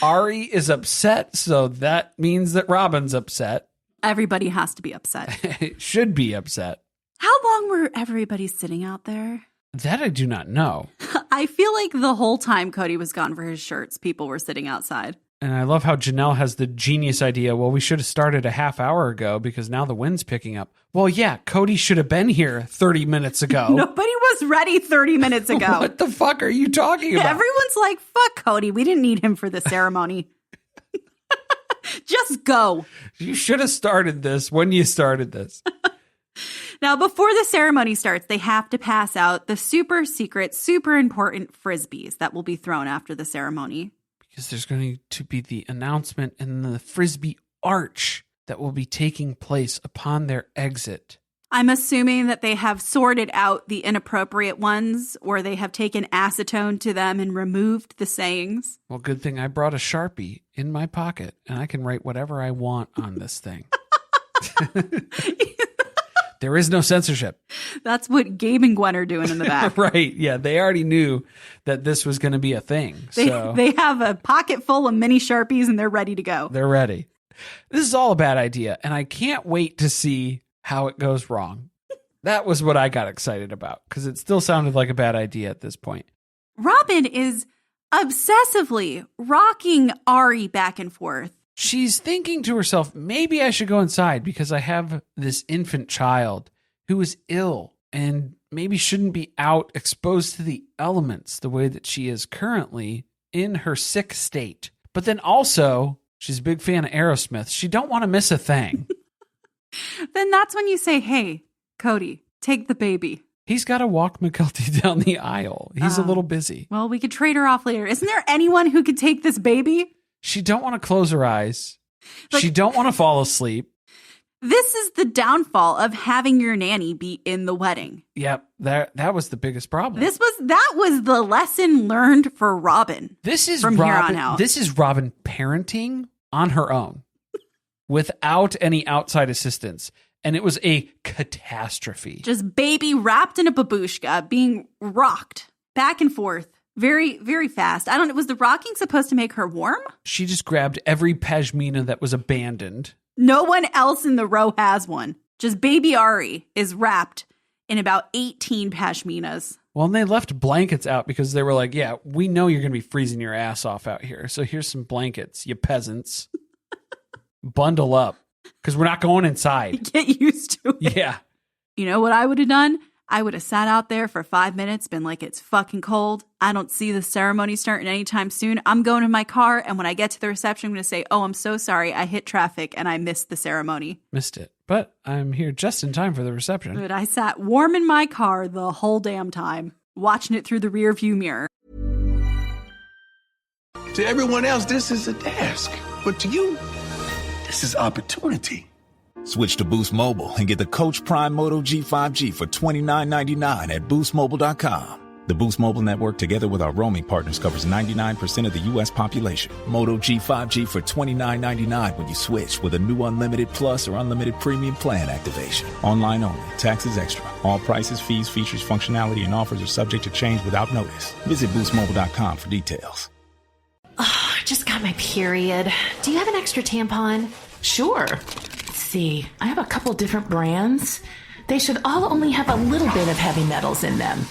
Ari is upset, so that means that Robyn's upset. Everybody has to be upset. Should be upset. How long were everybody sitting out there? That I do not know. I feel like the whole time Cody was gone for his shirts, people were sitting outside. And I love how Janelle has the genius idea, well, we should have started a half hour ago because now the wind's picking up. Well, yeah, Cody should have been here 30 minutes ago. Nobody was ready 30 minutes ago. What the fuck are you talking about? Everyone's like, fuck Cody. We didn't need him for the ceremony. Just go. You should have started this when you started this. Now, before the ceremony starts, they have to pass out the super secret, super important Frisbees that will be thrown after the ceremony. Because there's going to be the announcement and the Frisbee arch that will be taking place upon their exit. I'm assuming that they have sorted out the inappropriate ones, or they have taken acetone to them and removed the sayings. Well, good thing I brought a Sharpie in my pocket, and I can write whatever I want on this thing. There is no censorship. That's what Gabe and Gwen are doing in the back. Right. Yeah. They already knew that this was going to be a thing. They have a pocket full of mini Sharpies and they're ready to go. They're ready. This is all a bad idea. And I can't wait to see how it goes wrong. That was what I got excited about because it still sounded like a bad idea at this point. Robyn is obsessively rocking Ari back and forth. She's thinking to herself, maybe I should go inside because I have this infant child who is ill and maybe shouldn't be out exposed to the elements the way that she is currently in her sick state. But then also, she's a big fan of Aerosmith. She don't want to miss a thing. Then that's when you say, hey, Cody, take the baby. He's got to walk Mykelti down the aisle. He's a little busy. Well, we could trade her off later. Isn't there anyone who could take this baby? She don't want to close her eyes. She don't want to fall asleep. This is the downfall of having your nanny be in the wedding. Yep, that was the biggest problem. That was the lesson learned for Robyn. This is from Robyn, here on out. This is Robyn parenting on her own without any outside assistance. And it was a catastrophe. Just baby wrapped in a babushka being rocked back and forth. Very, very fast. I don't know. Was the rocking supposed to make her warm? She just grabbed every pashmina that was abandoned. No one else in the row has one. Just baby Ari is wrapped in about 18 pashminas. Well, and they left blankets out because they were like, yeah, we know you're going to be freezing your ass off out here. So here's some blankets, you peasants. Bundle up because we're not going inside. Get used to it. Yeah. You know what I would have done? I would have sat out there for 5 minutes, been like, it's fucking cold. I don't see the ceremony starting anytime soon. I'm going in my car, and when I get to the reception, I'm going to say, oh, I'm so sorry. I hit traffic, and I missed the ceremony. Missed it. But I'm here just in time for the reception. But I sat warm in my car the whole damn time, watching it through the rear view mirror. To everyone else, this is a task. But to you, this is opportunity. Switch to Boost Mobile and get the Coach Prime Moto G5G for $29.99 at boostmobile.com. The Boost Mobile network, together with our roaming partners, covers 99% of the U.S. population. Moto G5G for $29.99 when you switch with a new Unlimited Plus or Unlimited Premium plan activation. Online only. Taxes extra. All prices, fees, features, functionality, and offers are subject to change without notice. Visit boostmobile.com for details. Oh, I just got my period. Do you have an extra tampon? Sure. Let's see. I have a couple different brands. They should all only have a little bit of heavy metals in them.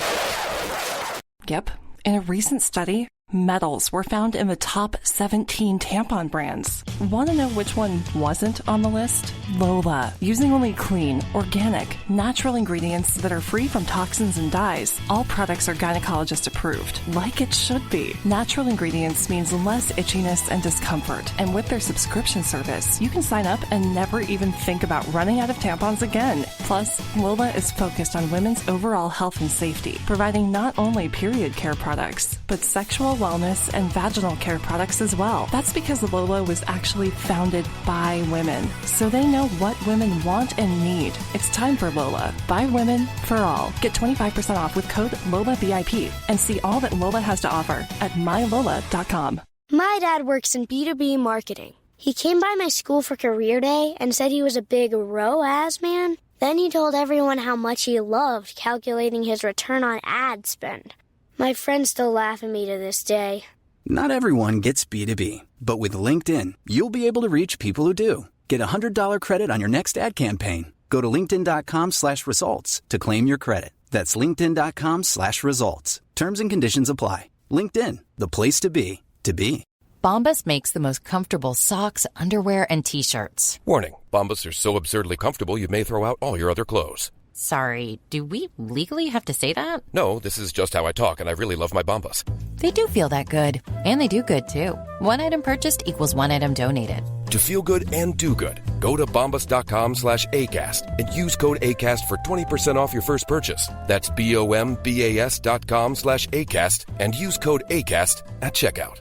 Yep. In a recent study, metals were found in the top 17 tampon brands. Want to know which one wasn't on the list? Lola. Using only clean, organic, natural ingredients that are free from toxins and dyes. All products are gynecologist approved, like it should be. Natural ingredients means less itchiness and discomfort. And with their subscription service, you can sign up and never even think about running out of tampons again. Plus, Lola is focused on women's overall health and safety, providing not only period care products, but sexual wellness and vaginal care products as well. That's because Lola was actually founded by women, so they know what women want and need. It's time for Lola. By women, for all. Get 25% off with code LOLAVIP and see all that Lola has to offer at mylola.com. My dad works in B2B marketing. He came by my school for career day and said he was a big ROAS man. Then he told everyone how much he loved calculating his return on ad spend. My friends still laugh at me to this day. Not everyone gets B2B, but with LinkedIn, you'll be able to reach people who do. Get a $100 credit on your next ad campaign. Go to linkedin.com/results to claim your credit. That's linkedin.com/results. Terms and conditions apply. LinkedIn, the place to be, to be. Bombas makes the most comfortable socks, underwear, and T-shirts. Warning, Bombas are so absurdly comfortable you may throw out all your other clothes. Sorry, do we legally have to say that? No, this is just how I talk, and I really love my Bombas. They do feel that good. And they do good, too. One item purchased equals one item donated. To feel good and do good, go to bombas.com/ACAST and use code ACAST for 20% off your first purchase. That's BOMBAS.com/ACAST and use code ACAST at checkout.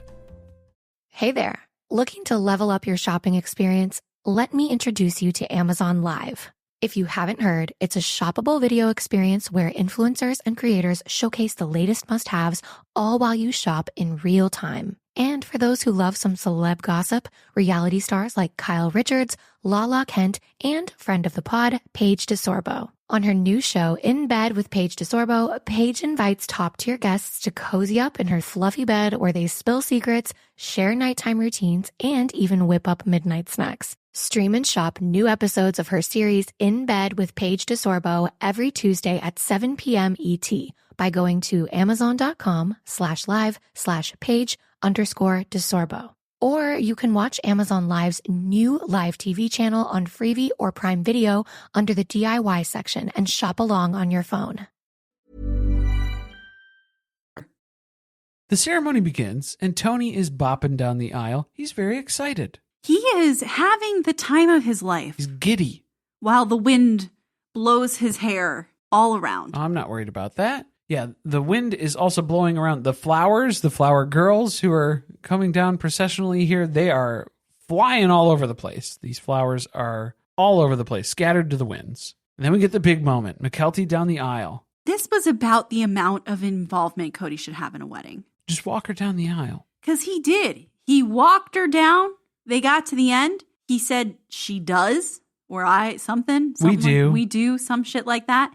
Hey there. Looking to level up your shopping experience? Let me introduce you to Amazon Live. If you haven't heard, it's a shoppable video experience where influencers and creators showcase the latest must-haves all while you shop in real time. And for those who love some celeb gossip, reality stars like Kyle Richards, Lala Kent, and friend of the pod, Paige DeSorbo. On her new show, In Bed with Paige DeSorbo, Paige invites top-tier guests to cozy up in her fluffy bed where they spill secrets, share nighttime routines, and even whip up midnight snacks. Stream and shop new episodes of her series In Bed with Paige DeSorbo every Tuesday at 7 p.m. ET by going to amazon.com/live/Paige_DeSorbo. Or you can watch Amazon Live's new live TV channel on Freevee or Prime Video under the DIY section and shop along on your phone. The ceremony begins, and Tony is bopping down the aisle. He's very excited. He is having the time of his life. He's giddy. While the wind blows his hair all around. I'm not worried about that. Yeah, the wind is also blowing around the flowers, the flower girls who are coming down processionally here. They are flying all over the place. These flowers are all over the place, scattered to the winds. And then we get the big moment, Mykelti down the aisle. This was about the amount of involvement Cody should have in a wedding. Just walk her down the aisle. Because he did. He walked her down. They got to the end. He said, she does, or something. We do. We do, some shit like that.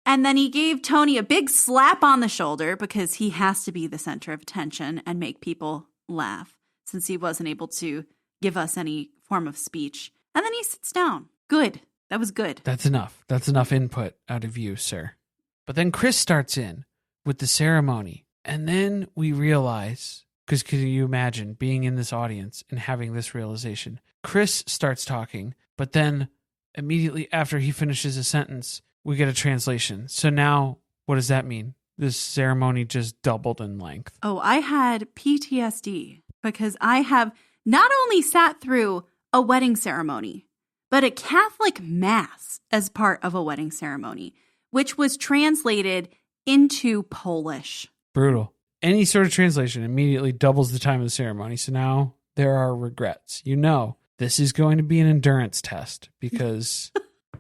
And then he gave Tony a big slap on the shoulder because he has to be the center of attention and make people laugh since he wasn't able to give us any form of speech. And then he sits down. Good. That was good. That's enough. That's enough input out of you, sir. But then Chris starts in with the ceremony. And then we realize, because can you imagine being in this audience and having this realization? Chris starts talking, but then immediately after he finishes a sentence, we get a translation. So now, what does that mean? This ceremony just doubled in length. Oh, I had PTSD because I have not only sat through a wedding ceremony, but a Catholic mass as part of a wedding ceremony, which was translated into Polish. Brutal. Any sort of translation immediately doubles the time of the ceremony. So now there are regrets. You know, this is going to be an endurance test because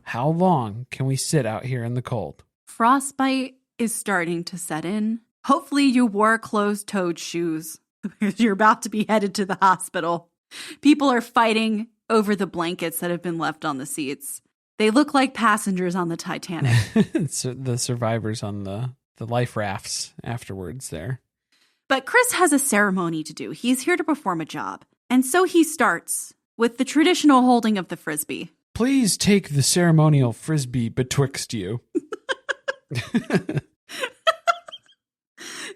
how long can we sit out here in the cold? Frostbite is starting to set in. Hopefully you wore closed-toed shoes because you're about to be headed to the hospital. People are fighting over the blankets that have been left on the seats. They look like passengers on the Titanic. The survivors on the life rafts afterwards there. But Chris has a ceremony to do. He's here to perform a job. And so he starts with the traditional holding of the frisbee. Please take the ceremonial frisbee betwixt you.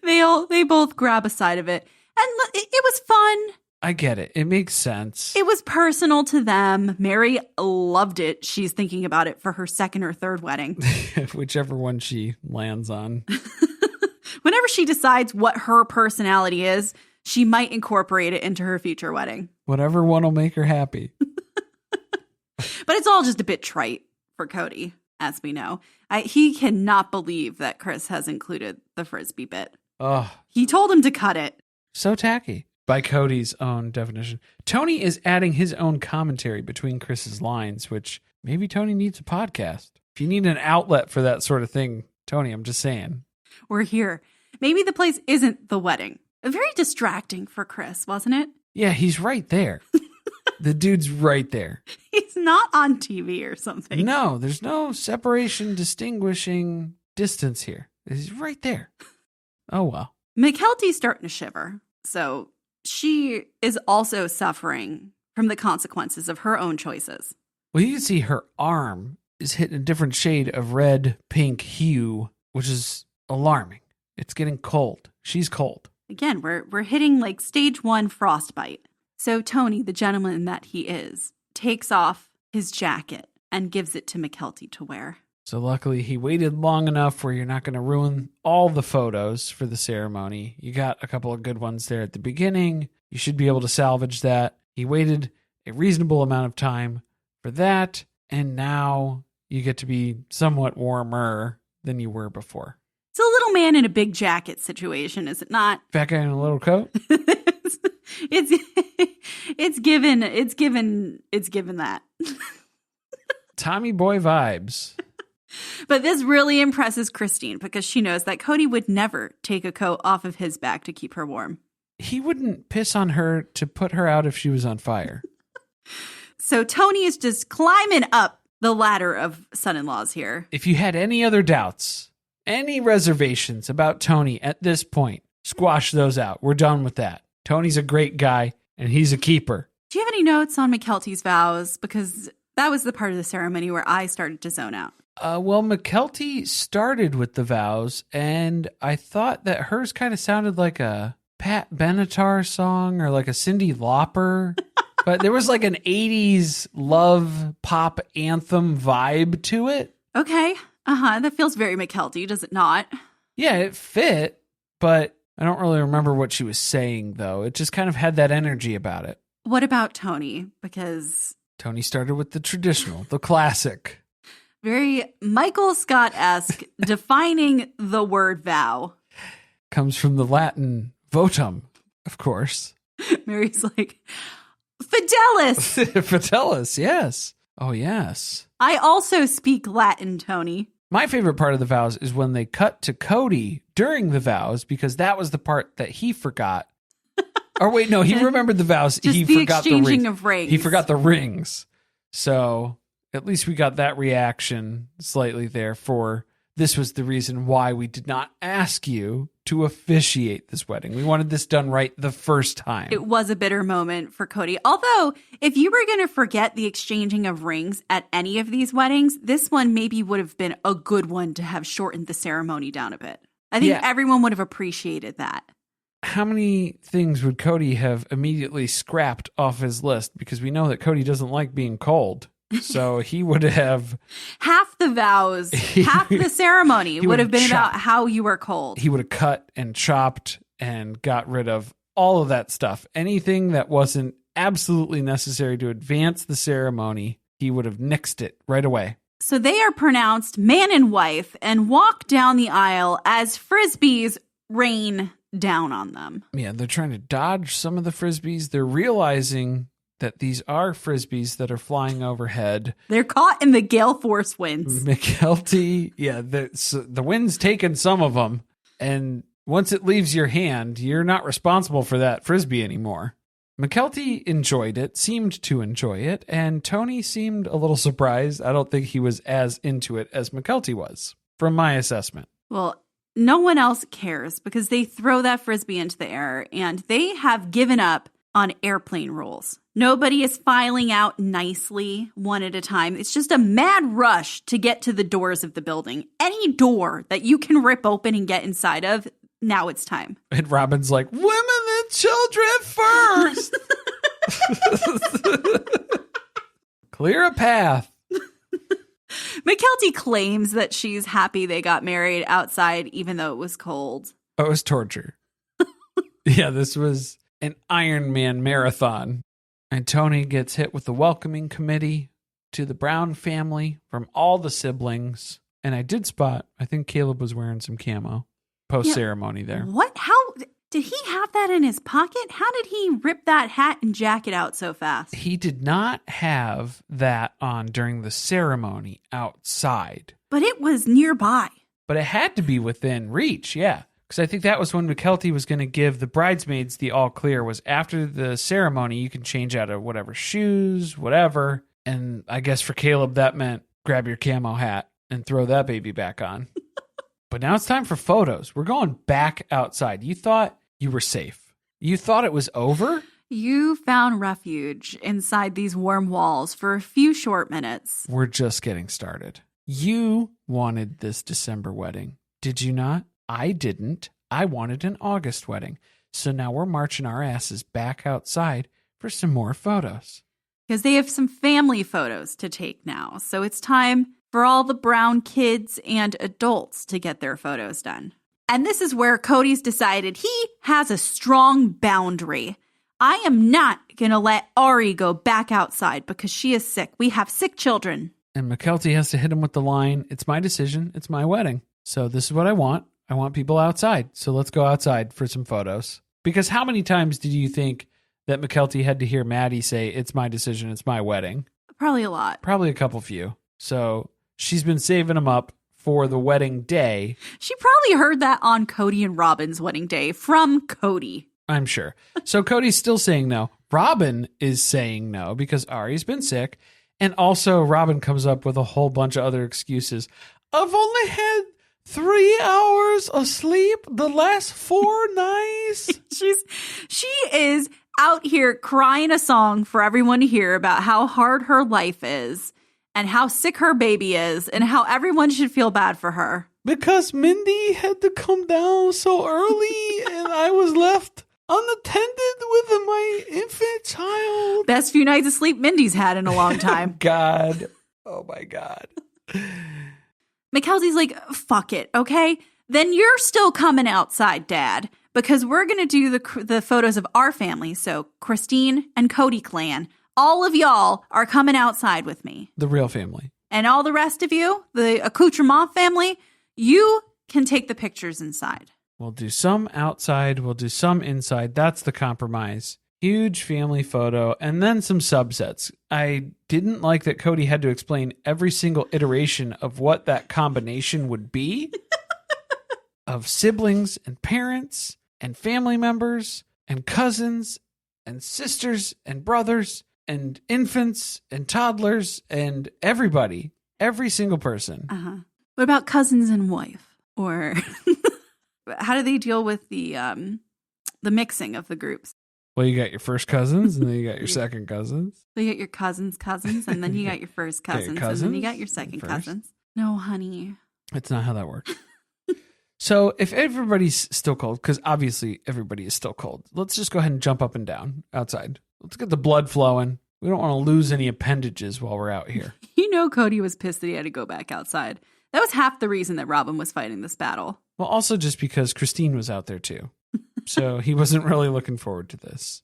They both grab a side of it. And it was fun. I get it. It makes sense. It was personal to them. Mary loved it. She's thinking about it for her second or third wedding. Whichever one she lands on. Whenever she decides what her personality is, she might incorporate it into her future wedding. Whatever one will make her happy. But it's all just a bit trite for Cody, as we know. He cannot believe that Chris has included the frisbee bit. Oh, he told him to cut it. So tacky. By Cody's own definition. Tony is adding his own commentary between Chris's lines, which maybe Tony needs a podcast. If you need an outlet for that sort of thing, Tony, I'm just saying. We're here. Maybe the place isn't the wedding. Very distracting for Chris, wasn't it? Yeah, he's right there. The dude's right there. He's not on TV or something. No, there's no separation, distinguishing distance here. He's right there. Oh, well. Mykelti's starting to shiver. So she is also suffering from the consequences of her own choices. Well, you can see her arm is hitting a different shade of red, pink hue, which is alarming. It's getting cold. She's cold. Again, we're hitting like stage 1 frostbite. So Tony, the gentleman that he is, takes off his jacket and gives it to Mykelti to wear. So luckily he waited long enough where you're not going to ruin all the photos for the ceremony. You got a couple of good ones there at the beginning. You should be able to salvage that. He waited a reasonable amount of time for that, and now you get to be somewhat warmer than you were before. It's a little man in a big jacket situation, is it not? Fat guy in a little coat? It's given that. Tommy boy vibes. But this really impresses Christine because she knows that Cody would never take a coat off of his back to keep her warm. He wouldn't piss on her to put her out if she was on fire. So Tony is just climbing up the ladder of son-in-laws here. If you had any other doubts, any reservations about Tony at this point, squash those out. We're done with that. Tony's a great guy, and he's a keeper. Do you have any notes on Mykelti's vows? Because that was the part of the ceremony where I started to zone out. Well, Mykelti started with the vows, and I thought that hers kind of sounded like a Pat Benatar song or like a Cyndi Lauper. But there was like an 80s love pop anthem vibe to it. Okay. That feels very Mykelti, does it not? Yeah, it fit, but I don't really remember what she was saying, though. It just kind of had that energy about it. What about Tony? Because Tony started with the traditional, the classic. Very Michael Scott-esque, defining the word vow. Comes from the Latin votum, of course. Mary's like, Fidelis! Fidelis, yes. Oh, yes. I also speak Latin, Tony. My favorite part of the vows is when they cut to Cody during the vows, because that was the part that he forgot. Or wait, no, he remembered the vows. He forgot the exchanging of rings. He forgot the rings. So at least we got that reaction slightly there for this was the reason why we did not ask you to officiate this wedding. We wanted this done right the first time. It was a bitter moment for Cody. Although, if you were going to forget the exchanging of rings at any of these weddings, this one maybe would have been a good one to have shortened the ceremony down a bit. I think everyone would have appreciated that. How many things would Cody have immediately scrapped off his list? Because we know that Cody doesn't like being cold. So he would have... half the vows, half the ceremony would have been about how you were cold. He would have cut and chopped and got rid of all of that stuff. Anything that wasn't absolutely necessary to advance the ceremony, he would have nixed it right away. So they are pronounced man and wife and walk down the aisle as frisbees rain down on them. Yeah, they're trying to dodge some of the frisbees. They're realizing that these are frisbees that are flying overhead. They're caught in the gale force winds. Mykelti, the wind's taken some of them, and once it leaves your hand, you're not responsible for that frisbee anymore. Mykelti enjoyed it, seemed to enjoy it, and Tony seemed a little surprised. I don't think he was as into it as Mykelti was, from my assessment. Well, no one else cares because they throw that frisbee into the air, and they have given up on airplane rules. Nobody is filing out nicely one at a time. It's just a mad rush to get to the doors of the building. Any door that you can rip open and get inside of, now it's time. And Robyn's like, women and children first. Clear a path. Mykelti claims that she's happy they got married outside, even though it was cold. Oh, it was torture. Yeah, this was an Iron Man marathon. And Tony gets hit with the welcoming committee to the Brown family from all the siblings. And I did spot, I think Caleb was wearing some camo post-ceremony there. What? How? Did he have that in his pocket? How did he rip that hat and jacket out so fast? He did not have that on during the ceremony outside. But it was nearby. But it had to be within reach, yeah. Because I think that was when Mykelti was going to give the bridesmaids the all clear, was after the ceremony, you can change out of whatever shoes, whatever. And I guess for Caleb, that meant grab your camo hat and throw that baby back on. But now it's time for photos. We're going back outside. You thought you were safe. You thought it was over? You found refuge inside these warm walls for a few short minutes. We're just getting started. You wanted this December wedding, did you not? I didn't. I wanted an August wedding. So now we're marching our asses back outside for some more photos. Because they have some family photos to take now. So it's time for all the Brown kids and adults to get their photos done. And this is where Cody's decided he has a strong boundary. I am not going to let Ari go back outside because she is sick. We have sick children. And Mykelti has to hit him with the line, it's my decision, it's my wedding. So this is what I want. I want people outside. So let's go outside for some photos. Because how many times did you think that Mykelti had to hear Maddie say, it's my decision, it's my wedding? Probably a lot. Probably a couple few. So she's been saving them up for the wedding day. She probably heard that on Cody and Robyn's wedding day from Cody. I'm sure. So Cody's still saying no. Robyn is saying no because Ari's been sick. And also Robyn comes up with a whole bunch of other excuses. I've only had 3 hours of sleep the last 4 nights. She is out here crying a song for everyone to hear about how hard her life is and how sick her baby is and how everyone should feel bad for her. Because Mindy had to come down so early and I was left unattended with my infant child. Best few nights of sleep Mindy's had in a long time. God. Oh my God. Mykelti's like, fuck it, okay? Then you're still coming outside, Dad, because we're going to do the photos of our family. So Christine and Cody clan, all of y'all are coming outside with me. The real family. And all the rest of you, the accoutrement family, you can take the pictures inside. We'll do some outside. We'll do some inside. That's the compromise. Huge family photo and then some subsets. I didn't like that Cody had to explain every single iteration of what that combination would be of siblings and parents and family members and cousins and sisters and brothers and infants and toddlers and everybody, every single person. Uh-huh. What about cousins and wife? Or how do they deal with the mixing of the groups? Well, you got your first cousins, and then you got your second cousins. So you got your cousins, and then you got your first cousins, and then you got your second cousins. No, honey. That's not how that works. So if everybody's still cold, because obviously everybody is still cold, let's just go ahead and jump up and down outside. Let's get the blood flowing. We don't want to lose any appendages while we're out here. You know Cody was pissed that he had to go back outside. That was half the reason that Robyn was fighting this battle. Well, also just because Christine was out there too. So he wasn't really looking forward to this.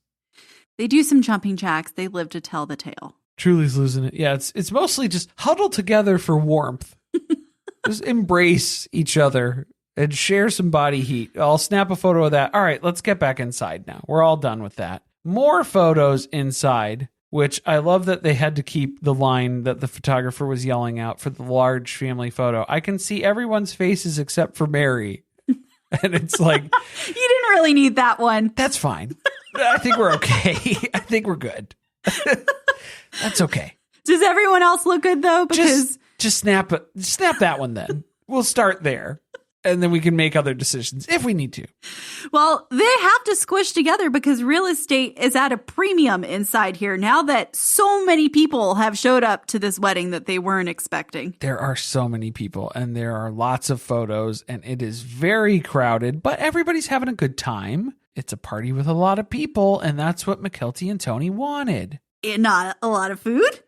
They do some jumping jacks. They live to tell the tale. Truly's losing it. Yeah, it's mostly just huddle together for warmth. Just embrace each other and share some body heat. I'll snap a photo of that. All right, let's get back inside now. We're all done with that. More photos inside, which I love that they had to keep the line that the photographer was yelling out for the large family photo. I can see everyone's faces except for Mary. And it's like, you didn't really need that one. That's fine. I think we're okay. I think we're good. That's okay. Does everyone else look good though? Because just snap that one then. We'll start there. And then we can make other decisions if we need to. Well, they have to squish together because real estate is at a premium inside here now that so many people have showed up to this wedding that they weren't expecting. There are so many people and there are lots of photos and it is very crowded, but everybody's having a good time. It's a party with a lot of people and that's what Mykelti and Tony wanted. Not a lot of food?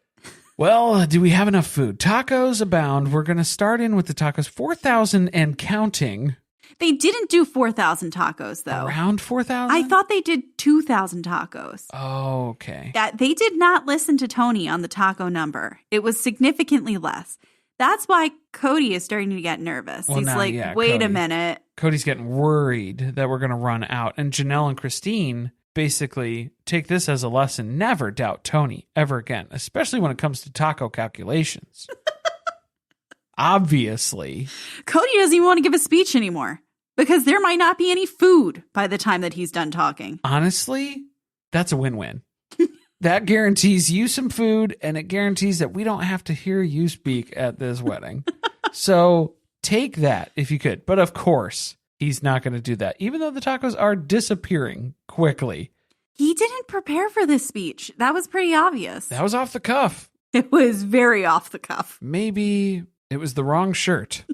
Well, do we have enough food? Tacos abound. We're going to start in with the tacos. 4,000 and counting. They didn't do 4,000 tacos, though. Around 4,000? I thought they did 2,000 tacos. Oh, okay. They did not listen to Tony on the taco number. It was significantly less. That's why Cody is starting to get nervous. Well, He's now, like, yeah, wait a minute. Cody's getting worried that we're going to run out. And Janelle and Christine basically take this as a lesson. Never doubt Tony ever again, especially when it comes to taco calculations. Obviously. Cody doesn't even want to give a speech anymore. Because there might not be any food by the time that he's done talking. Honestly, that's a win-win. That guarantees you some food, and it guarantees that we don't have to hear you speak at this wedding. So take that if you could. But of course, he's not going to do that, even though the tacos are disappearing quickly. He didn't prepare for this speech. That was pretty obvious. That was off the cuff. It was very off the cuff. Maybe it was the wrong shirt.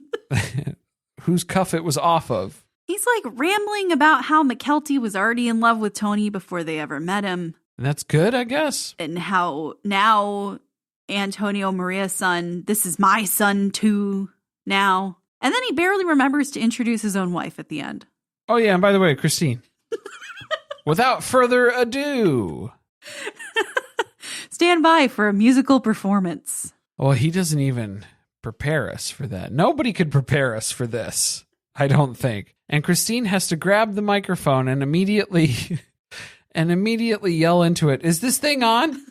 Whose cuff it was off of. He's like rambling about how Mykelti was already in love with Tony before they ever met him. And that's good, I guess. And how now Antonio Maria's son, this is my son too now. And then he barely remembers to introduce his own wife at the end. Oh, yeah. And by the way, Christine, without further ado, stand by for a musical performance. Well, he doesn't even prepare us for that. Nobody could prepare us for this, I don't think. And Christine has to grab the microphone and immediately yell into it. Is this thing on?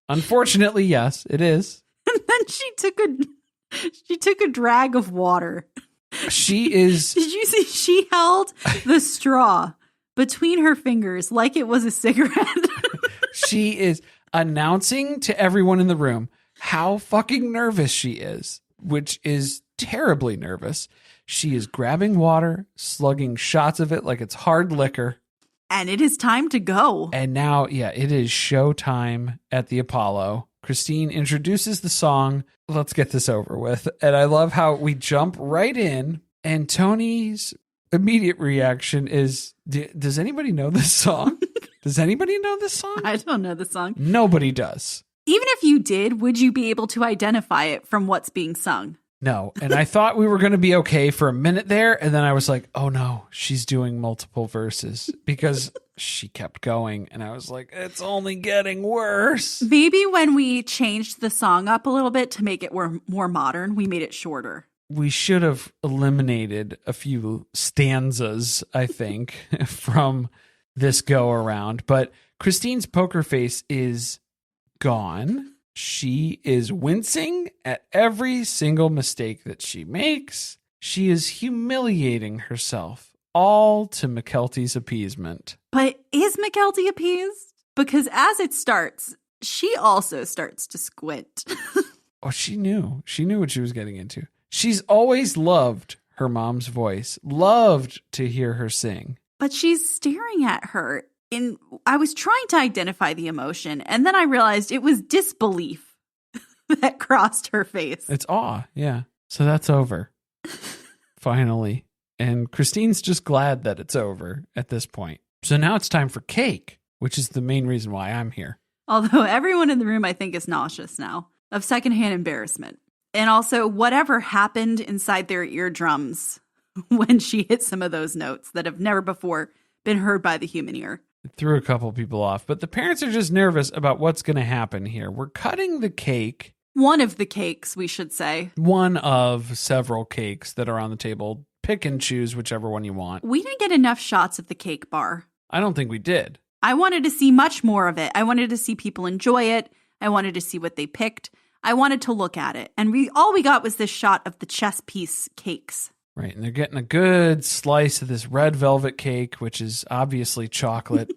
Unfortunately, yes, it is. And then she took a drag of water. She is. Did you see? She held the straw between her fingers like it was a cigarette. She is announcing to everyone in the room how fucking nervous she is, which is terribly nervous. She is grabbing water, slugging shots of it like it's hard liquor. And it is time to go. And now, yeah, it is showtime at the Apollo. Christine introduces the song. Let's get this over with. And I love how we jump right in. And Tony's immediate reaction is, does anybody know this song? Does anybody know this song? I don't know the song. Nobody does. Even if you did, would you be able to identify it from what's being sung? No. And I thought we were going to be okay for a minute there. And then I was like, oh no, she's doing multiple verses because she kept going. And I was like, it's only getting worse. Maybe when we changed the song up a little bit to make it more modern, we made it shorter. We should have eliminated a few stanzas, I think, from this go around. But Christine's poker face is gone. She is wincing at every single mistake that she makes. She is humiliating herself, all to Mykelti's appeasement. But is Mykelti appeased? Because as it starts, she also starts to squint. Oh, she knew. She knew what she was getting into. She's always loved her mom's voice, loved to hear her sing. But she's staring at her. And I was trying to identify the emotion, and then I realized it was disbelief that crossed her face. It's awe, yeah. So that's over. Finally. And Christine's just glad that it's over at this point. So now it's time for cake, which is the main reason why I'm here. Although everyone in the room, I think, is nauseous now of secondhand embarrassment. And also whatever happened inside their eardrums when she hit some of those notes that have never before been heard by the human ear. It threw a couple people off, but the parents are just nervous about what's going to happen here. We're cutting the cake. One of the cakes, we should say. One of several cakes that are on the table. Pick and choose whichever one you want. We didn't get enough shots of the cake bar. I don't think we did. I wanted to see much more of it. I wanted to see people enjoy it. I wanted to see what they picked. I wanted to look at it. And all we got was this shot of the chess piece cakes. Right, and they're getting a good slice of this red velvet cake, which is obviously chocolate.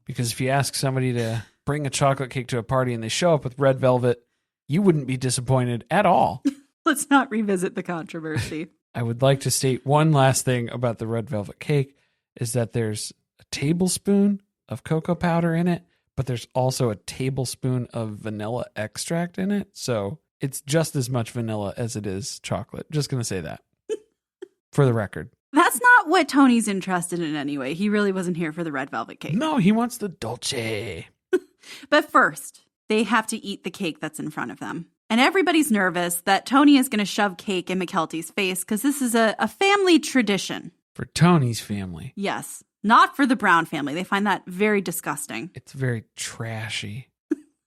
Because if you ask somebody to bring a chocolate cake to a party and they show up with red velvet, you wouldn't be disappointed at all. Let's not revisit the controversy. I would like to state one last thing about the red velvet cake, is that there's a tablespoon of cocoa powder in it, but there's also a tablespoon of vanilla extract in it. So it's just as much vanilla as it is chocolate. Just going to say that for the record. That's not what Tony's interested in anyway. He really wasn't here for the red velvet cake. No, he wants the dolce. But first, they have to eat the cake that's in front of them. And everybody's nervous that Tony is going to shove cake in Mykelti's face because this is a family tradition. For Tony's family. Yes. Not for the Brown family. They find that very disgusting. It's very trashy.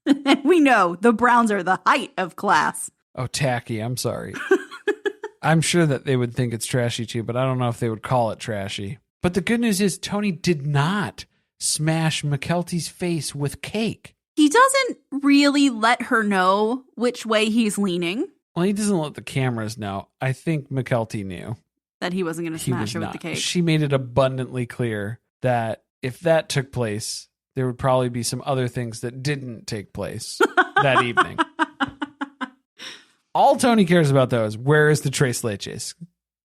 And we know the Browns are the height of class. Oh, tacky. I'm sorry. I'm sure that they would think it's trashy too, but I don't know if they would call it trashy. But the good news is Tony did not smash Mykelti's face with cake. He doesn't really let her know which way he's leaning. Well, he doesn't let the cameras know. I think Mykelti knew. that he wasn't going to smash her with the cake. She made it abundantly clear that if that took place, there would probably be some other things that didn't take place that evening. All Tony cares about, though, is where is the tres leches?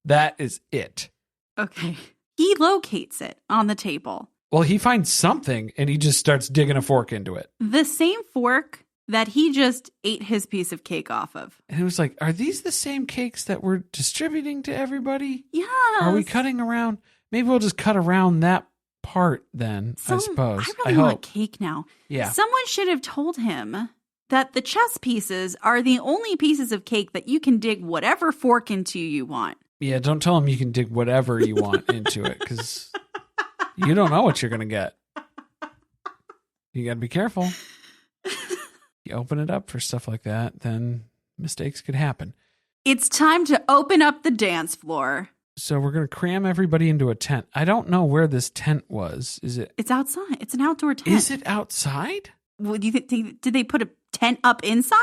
That is it. Okay. He locates it on the table. Well, he finds something, and he just starts digging a fork into it. The same fork that he just ate his piece of cake off of. And it was like, are these the same cakes that we're distributing to everybody? Yes. Are we cutting around? Maybe we'll just cut around that part then, I suppose. I really want cake now. Yeah. Someone should have told him that the chess pieces are the only pieces of cake that you can dig whatever fork into you want. Yeah, don't tell him you can dig whatever you want into it, because you don't know what you're going to get. You got to be careful. You open it up for stuff like that, then mistakes could happen. It's time to open up the dance floor. So we're going to cram everybody into a tent. I don't know where this tent was. Is it? It's outside. It's an outdoor tent. Is it outside? Well, do you think did they put a tent up inside?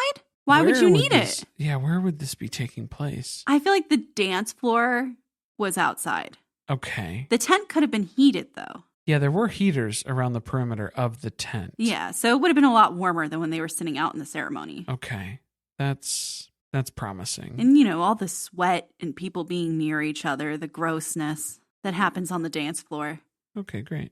Why would you need it? Yeah, where would this be taking place? I feel like the dance floor was outside. Okay. The tent could have been heated, though. Yeah, there were heaters around the perimeter of the tent. Yeah, so it would have been a lot warmer than when they were sitting out in the ceremony. Okay. That's promising. And, you know, all the sweat and people being near each other, the grossness that happens on the dance floor. Okay, great.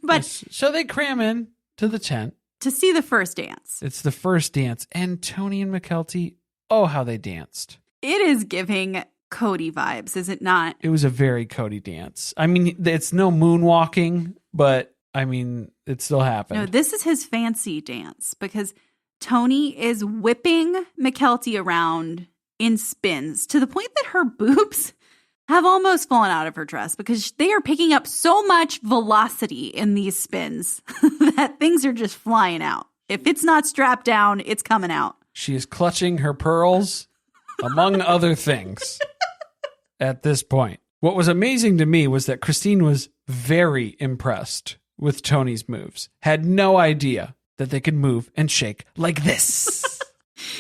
But so they cram in to the tent. To see the first dance. It's the first dance. And Tony and Mykelti, oh, how they danced. It is giving Cody vibes, is it not? It was a very Cody dance. I mean, it's no moonwalking, but I mean, it still happened. No, this is his fancy dance because Tony is whipping Mykelti around in spins to the point that her boobs have almost fallen out of her dress because they are picking up so much velocity in these spins that things are just flying out. If it's not strapped down, it's coming out. She is clutching her pearls, among other things, at this point. What was amazing to me was that Christine was very impressed with Tony's moves. Had no idea that they could move and shake like this.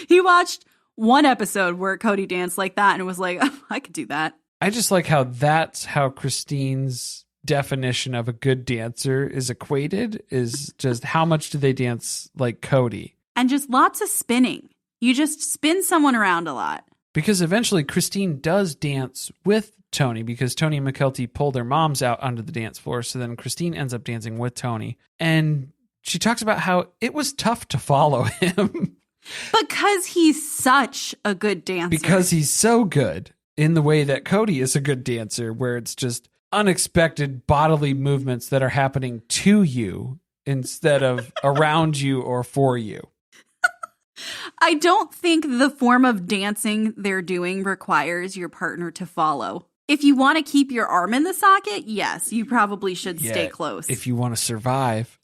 He watched one episode where Cody danced like that and was like, oh, I could do that. I just like how that's how Christine's definition of a good dancer is equated, is just how much do they dance like Cody? And just lots of spinning. You just spin someone around a lot. Because eventually Christine does dance with Tony because Tony and Mykelti pull their moms out onto the dance floor. So then Christine ends up dancing with Tony. And she talks about how it was tough to follow him. Because he's such a good dancer. Because he's so good. In the way that Cody is a good dancer, where it's just unexpected bodily movements that are happening to you instead of around you or for you. I don't think the form of dancing they're doing requires your partner to follow. If you want to keep your arm in the socket, yes, you probably should stay close. If you want to survive,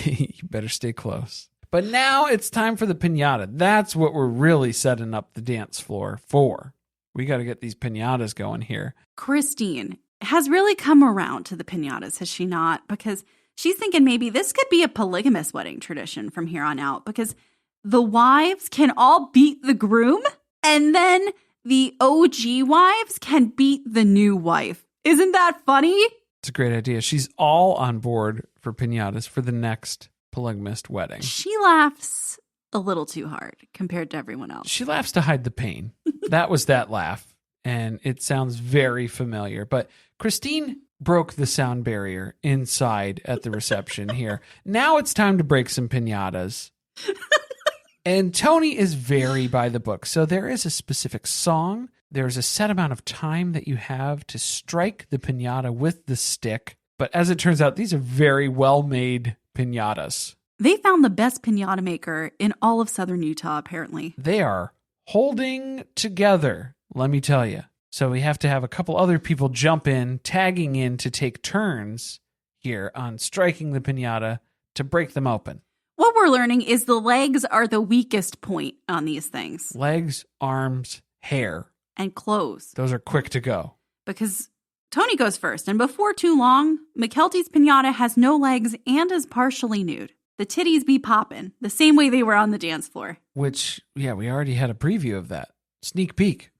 you better stay close. But now it's time for the piñata. That's what we're really setting up the dance floor for. We got to get these piñatas going here. Christine has really come around to the piñatas, has she not? Because she's thinking maybe this could be a polygamous wedding tradition from here on out because the wives can all beat the groom and then the OG wives can beat the new wife. Isn't that funny? It's a great idea. She's all on board for piñatas for the next polygamist wedding. She laughs a little too hard compared to everyone else. She laughs to hide the pain. That was that laugh. And it sounds very familiar. But Christine broke the sound barrier inside at the reception here. Now it's time to break some piñatas. And Tony is very by the book. So there is a specific song. There's a set amount of time that you have to strike the piñata with the stick. But as it turns out, these are very well-made piñatas. They found the best piñata maker in all of southern Utah, apparently. They are holding together, let me tell you. So we have to have a couple other people jump in, tagging in to take turns here on striking the piñata to break them open. What we're learning is the legs are the weakest point on these things. Legs, arms, hair. And clothes. Those are quick to go. Because Tony goes first, and before too long, Mykelti's piñata has no legs and is partially nude. The titties be poppin', the same way they were on the dance floor. Which, yeah, we already had a preview of that. Sneak peek.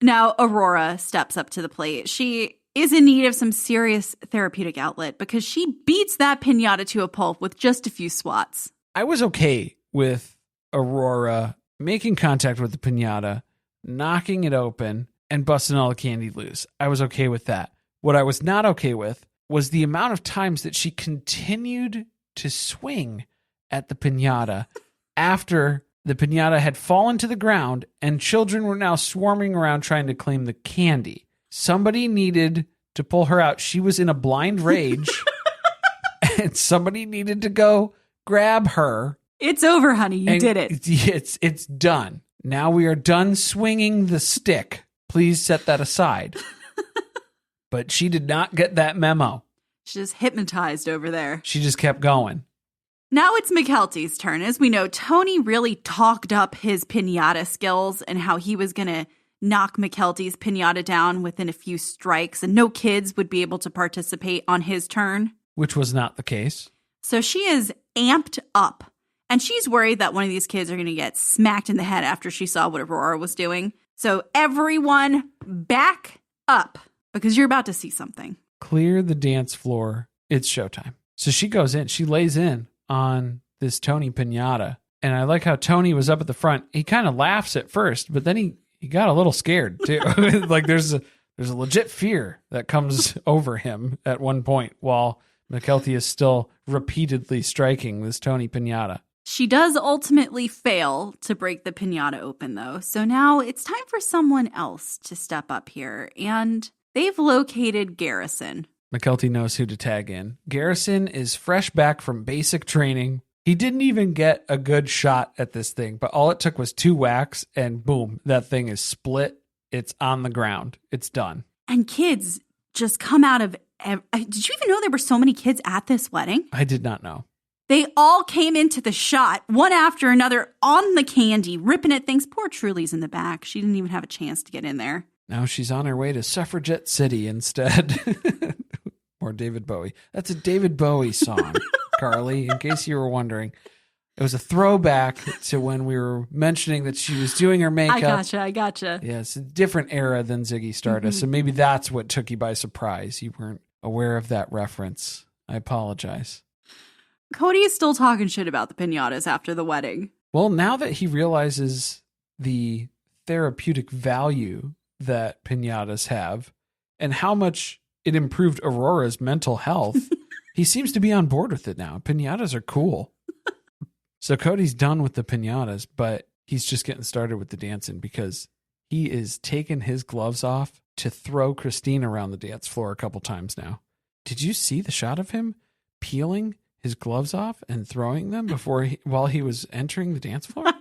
Now, Aurora steps up to the plate. She is in need of some serious therapeutic outlet because she beats that pinata to a pulp with just a few swats. I was okay with Aurora making contact with the pinata, knocking it open, and busting all the candy loose. I was okay with that. What I was not okay with was the amount of times that she continued to swing at the pinata after the pinata had fallen to the ground and children were now swarming around trying to claim the candy. Somebody needed to pull her out. She was in a blind rage and somebody needed to go grab her. It's over, honey. You did it. It's done. Now we are done swinging the stick. Please set that aside. But she did not get that memo. She's just hypnotized over there. She just kept going. Now it's Mykelti's turn. As we know, Tony really talked up his pinata skills and how he was going to knock Mykelti's pinata down within a few strikes and no kids would be able to participate on his turn. Which was not the case. So she is amped up and she's worried that one of these kids are going to get smacked in the head after she saw what Aurora was doing. So everyone back up because you're about to see something. Clear the dance floor. It's showtime. So she goes in. She lays in on this Tony pinata. And I like how Tony was up at the front. He kind of laughs at first, but then he got a little scared too. Like there's a legit fear that comes over him at one point while Mykelti is still repeatedly striking this Tony pinata. She does ultimately fail to break the pinata open though. So now it's time for someone else to step up here. And they've located Garrison. Mykelti knows who to tag in. Garrison is fresh back from basic training. He didn't even get a good shot at this thing, but all it took was 2 whacks and boom, that thing is split. It's on the ground. It's done. And kids just come out of... Did you even know there were so many kids at this wedding? I did not know. They all came into the shot, one after another, on the candy, ripping at things. Poor Truly's in the back. She didn't even have a chance to get in there. Now she's on her way to Suffragette City instead. Or David Bowie. That's a David Bowie song, Carly, in case you were wondering. It was a throwback to when we were mentioning that she was doing her makeup. I gotcha. Yeah, it's a different era than Ziggy Stardust. So maybe that's what took you by surprise. You weren't aware of that reference. I apologize. Cody is still talking shit about the pinatas after the wedding. Well, now that he realizes the therapeutic value that pinatas have and how much it improved Aurora's mental health, he seems to be on board with it now. Pinatas are cool. So Cody's done with the pinatas, but he's just getting started with the dancing because he is taking his gloves off to throw Christine around the dance floor a couple times now. Did you see the shot of him peeling his gloves off and throwing them while he was entering the dance floor?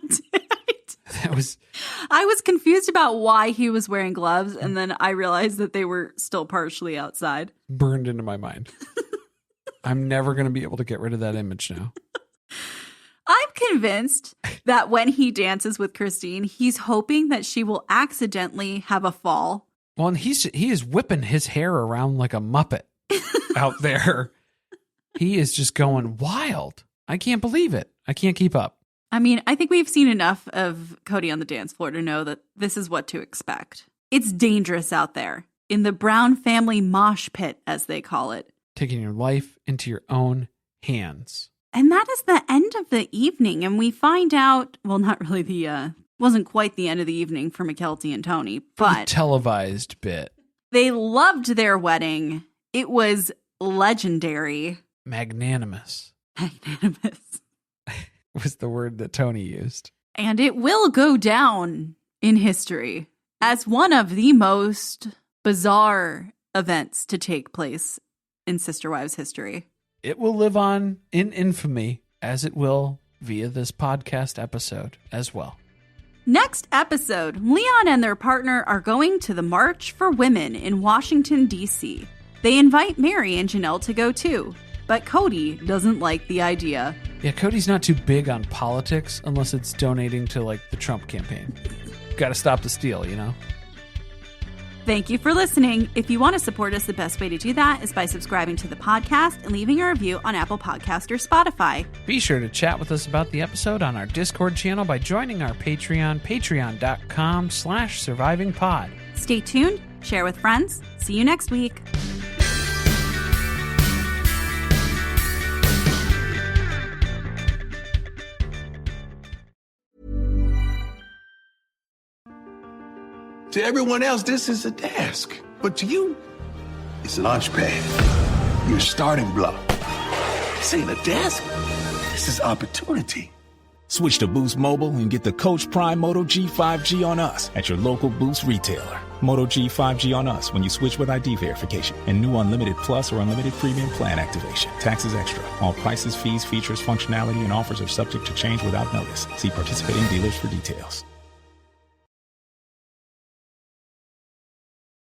I was confused about why he was wearing gloves, and then I realized that they were still partially outside. Burned into my mind. I'm never going to be able to get rid of that image now. I'm convinced that when he dances with Christine, he's hoping that she will accidentally have a fall. Well, and he is whipping his hair around like a Muppet out there. He is just going wild. I can't believe it. I can't keep up. I mean, I think we've seen enough of Cody on the dance floor to know that this is what to expect. It's dangerous out there in the Brown family mosh pit, as they call it. Taking your life into your own hands. And that is the end of the evening. And we find out, well, not really wasn't quite the end of the evening for Mykelti and Tony, but... The televised bit. They loved their wedding. It was legendary. Magnanimous. Magnanimous. Was the word that Tony used. And it will go down in history as one of the most bizarre events to take place in Sister Wives history. It will live on in infamy, as it will via this podcast episode as well. Next episode, Leon and their partner are going to the March for Women in Washington, D.C. They invite Mary and Janelle to go too, but Cody doesn't like the idea. Yeah, Cody's not too big on politics unless it's donating to, like, the Trump campaign. Got to stop the steal, you know? Thank you for listening. If you want to support us, the best way to do that is by subscribing to the podcast and leaving a review on Apple Podcast or Spotify. Be sure to chat with us about the episode on our Discord channel by joining our Patreon, patreon.com/survivingpod. Stay tuned, share with friends. See you next week. To everyone else, this is a desk. But to you, it's a launch pad. Your starting block. This ain't a desk. This is opportunity. Switch to Boost Mobile and get the Coach Prime Moto G 5G on us at your local Boost retailer. Moto G 5G on us when you switch with ID verification and new Unlimited Plus or Unlimited Premium plan activation. Taxes extra. All prices, fees, features, functionality, and offers are subject to change without notice. See participating dealers for details.